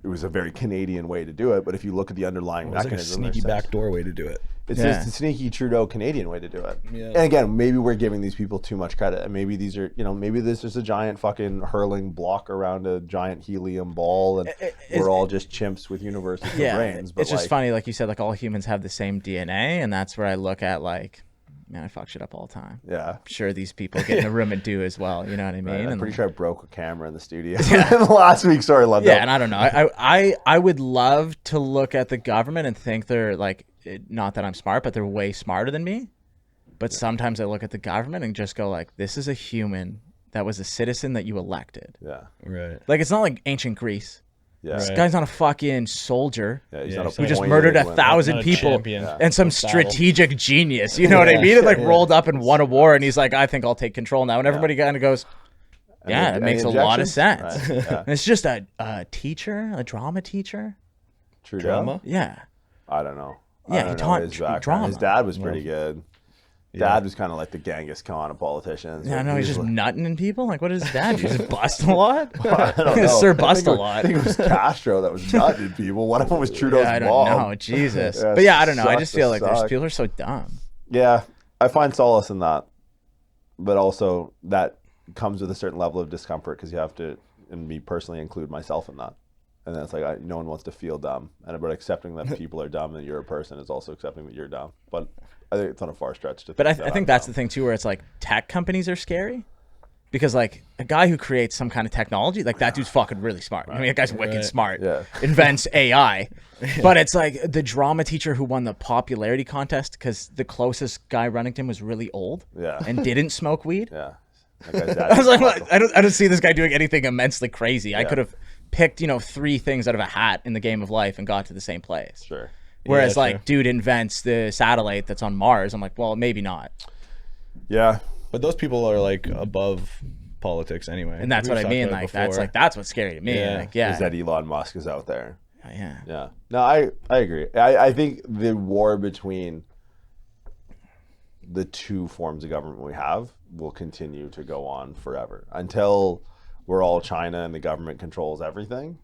It was a very Canadian way to do it, but if you look at the underlying mechanism, like a sneaky backdoor way to do it. It's just a sneaky Trudeau Canadian way to do it. Yeah. And again, maybe we're giving these people too much credit. And maybe these are, maybe this is a giant fucking hurling block around a giant helium ball and we're all just chimps with universal brains. But it's just funny, like you said, like all humans have the same DNA, and that's where I look at like, man, I fuck shit up all the time. Yeah. I'm sure these people get in a room and do as well. You know what I mean? Right. I'm and pretty sure I broke a camera in the studio last week. Sorry, love that. Yeah, and I don't know. I would love to look at the government and think they're like, not that I'm smart, but they're way smarter than me. But sometimes I look at the government and just go like, this is a human that was a citizen that you elected. Yeah. Right. Like it's not like ancient Greece. Yeah. This guy's not a fucking soldier He's not a who just point murdered anyone. 1,000 people and some battle. strategic genius. You know what I mean? It like rolled up and won a war, and he's like, I think I'll take control now. And everybody kind of goes, yeah, it makes a lot of sense. Right. Yeah. And it's just a teacher, a drama teacher. Trudeau? Drama? Yeah. I don't know. Yeah, I don't he know taught his background. drama. His dad was pretty good. Dad was kind of like the Genghis Khan of politicians. Yeah, no, he's just like, nutting in people. Like, what is his dad? He's just bust a lot. I don't know. Sir, bust a lot. I think it was Castro that was nutting people. One of them was Trudeau's Yeah, I don't mom. know. Jesus. Yeah, But yeah, I don't know. I sucks just to feel like there's suck. people are so dumb. Yeah, I find solace in that, but also that comes with a certain level of discomfort because you have to, and me personally, include myself in that. And then it's like no one wants to feel dumb, and but accepting that people are dumb and you're a person is also accepting that you're dumb. But I think it's on a far stretch to. But I that think I'm that's dumb. the thing too, where it's like tech companies are scary Because like a guy who creates some kind of technology, like that dude's fucking really smart. I mean, that guy's wicked smart. Yeah. Invents AI. But it's like the drama teacher who won the popularity contest because the closest guy running to him was really old. Yeah. And didn't smoke weed. Yeah. I was like, what? I don't see this guy doing anything immensely crazy. I could have picked, 3 things out of a hat in the game of life and got to the same place. Sure. Whereas dude invents the satellite that's on Mars. I'm like, well, maybe not. Yeah. But those people are like above politics anyway. And that's We've what I talked mean. about it Like before. that's what's scary to me. Yeah. Is that Elon Musk is out there. Yeah. Yeah. No, I agree. I think the war between the two forms of government we have will continue to go on forever until we're all China and the government controls everything,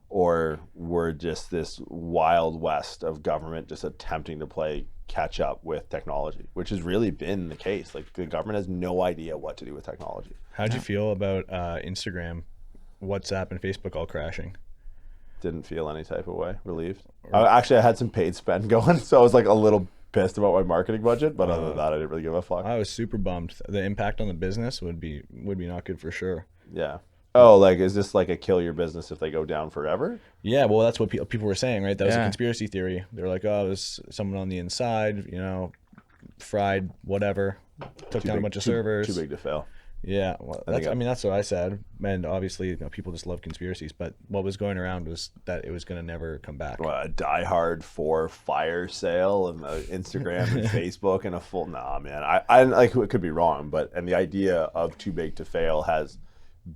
or we're just this wild west of government just attempting to play catch up with technology, which has really been the case. Like the government has no idea what to do with technology. How'd you feel about Instagram, WhatsApp, and Facebook all crashing? Didn't feel any type of way. Relieved. I had some paid spend going, so I was like a little pissed about my marketing budget, but other than that, I didn't really give a fuck. I was super bummed. The impact on the business would be not good for sure. Yeah. Oh, like is this like a kill your business if they go down forever? Yeah, well, that's what people were saying, right? That was a Yeah. conspiracy theory. They were like, oh, it was someone on the inside, fried whatever, took down a bunch of servers. Too big to fail. Yeah, well, that's what I said. And obviously, people just love conspiracies. But what was going around was that it was going to never come back. Well, a Die Hard 4 fire sale and Instagram and Facebook and a full. Nah, man. I like it could be wrong, and the idea of too big to fail has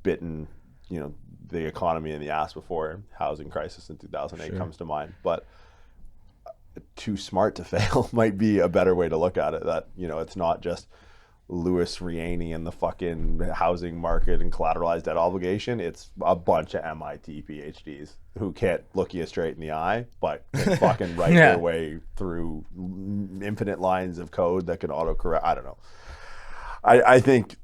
bitten, the economy in the ass before. Housing crisis in 2008 comes to mind, but too smart to fail might be a better way to look at it. That it's not just Louis Riani and the fucking housing market and collateralized debt obligation. It's a bunch of MIT PhDs who can't look you straight in the eye, but can fucking write their way through infinite lines of code that can autocorrect. I don't know. I think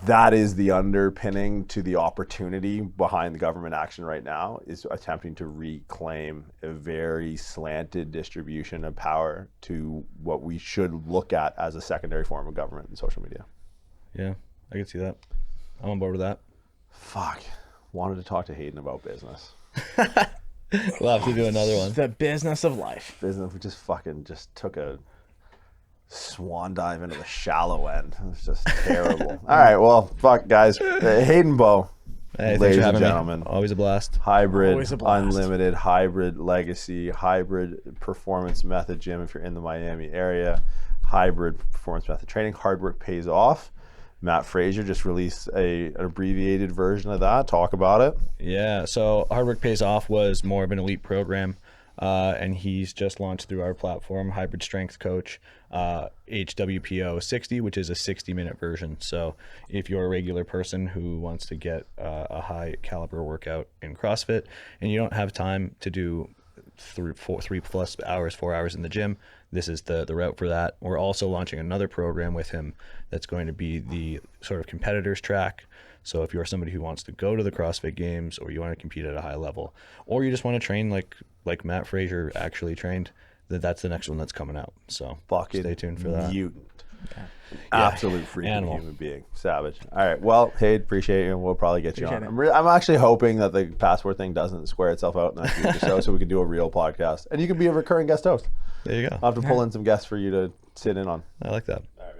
that is the underpinning to the opportunity behind the government action right now, is attempting to reclaim a very slanted distribution of power to what we should look at as a secondary form of government in social media. Yeah, I can see that. I'm on board with that. Fuck. Wanted to talk to Hayden about business. We'll have to do another one. The business of life. Business, we just took a swan dive into the shallow end. It was just terrible. All right, well, fuck, guys. Hayden Bowe, Hey, thanks ladies for and having me. gentlemen. Always a blast. Hybrid, Always a blast. unlimited, hybrid legacy, hybrid performance method gym if you're in the Miami area, hybrid performance method training. Hard work pays off. Matt Fraser just released an abbreviated version of that. Talk about it. Yeah, so Hard Work Pays Off was more of an elite program, and he's just launched through our platform, Hybrid Strength Coach, HWPO 60, which is a 60-minute version. So if you're a regular person who wants to get a high caliber workout in CrossFit and you don't have time to do 4 hours in the gym, this is the route for that. We're also launching another program with him that's going to be the sort of competitors track. So if you're somebody who wants to go to the CrossFit Games, or you want to compete at a high level, or you just want to train like Matt Fraser actually trained, that's the next one that's coming out. So Fucking stay tuned for that. Mutant. Absolute freaking Animal. human being. Savage. All right. Well, Hayden, appreciate you. We'll probably get you on. Appreciate I'm actually hoping that the passport thing doesn't square itself out in the next week or so we can do a real podcast. And you can be a recurring guest host. There you go. I'll have to pull in some guests for you to sit in on. I like that.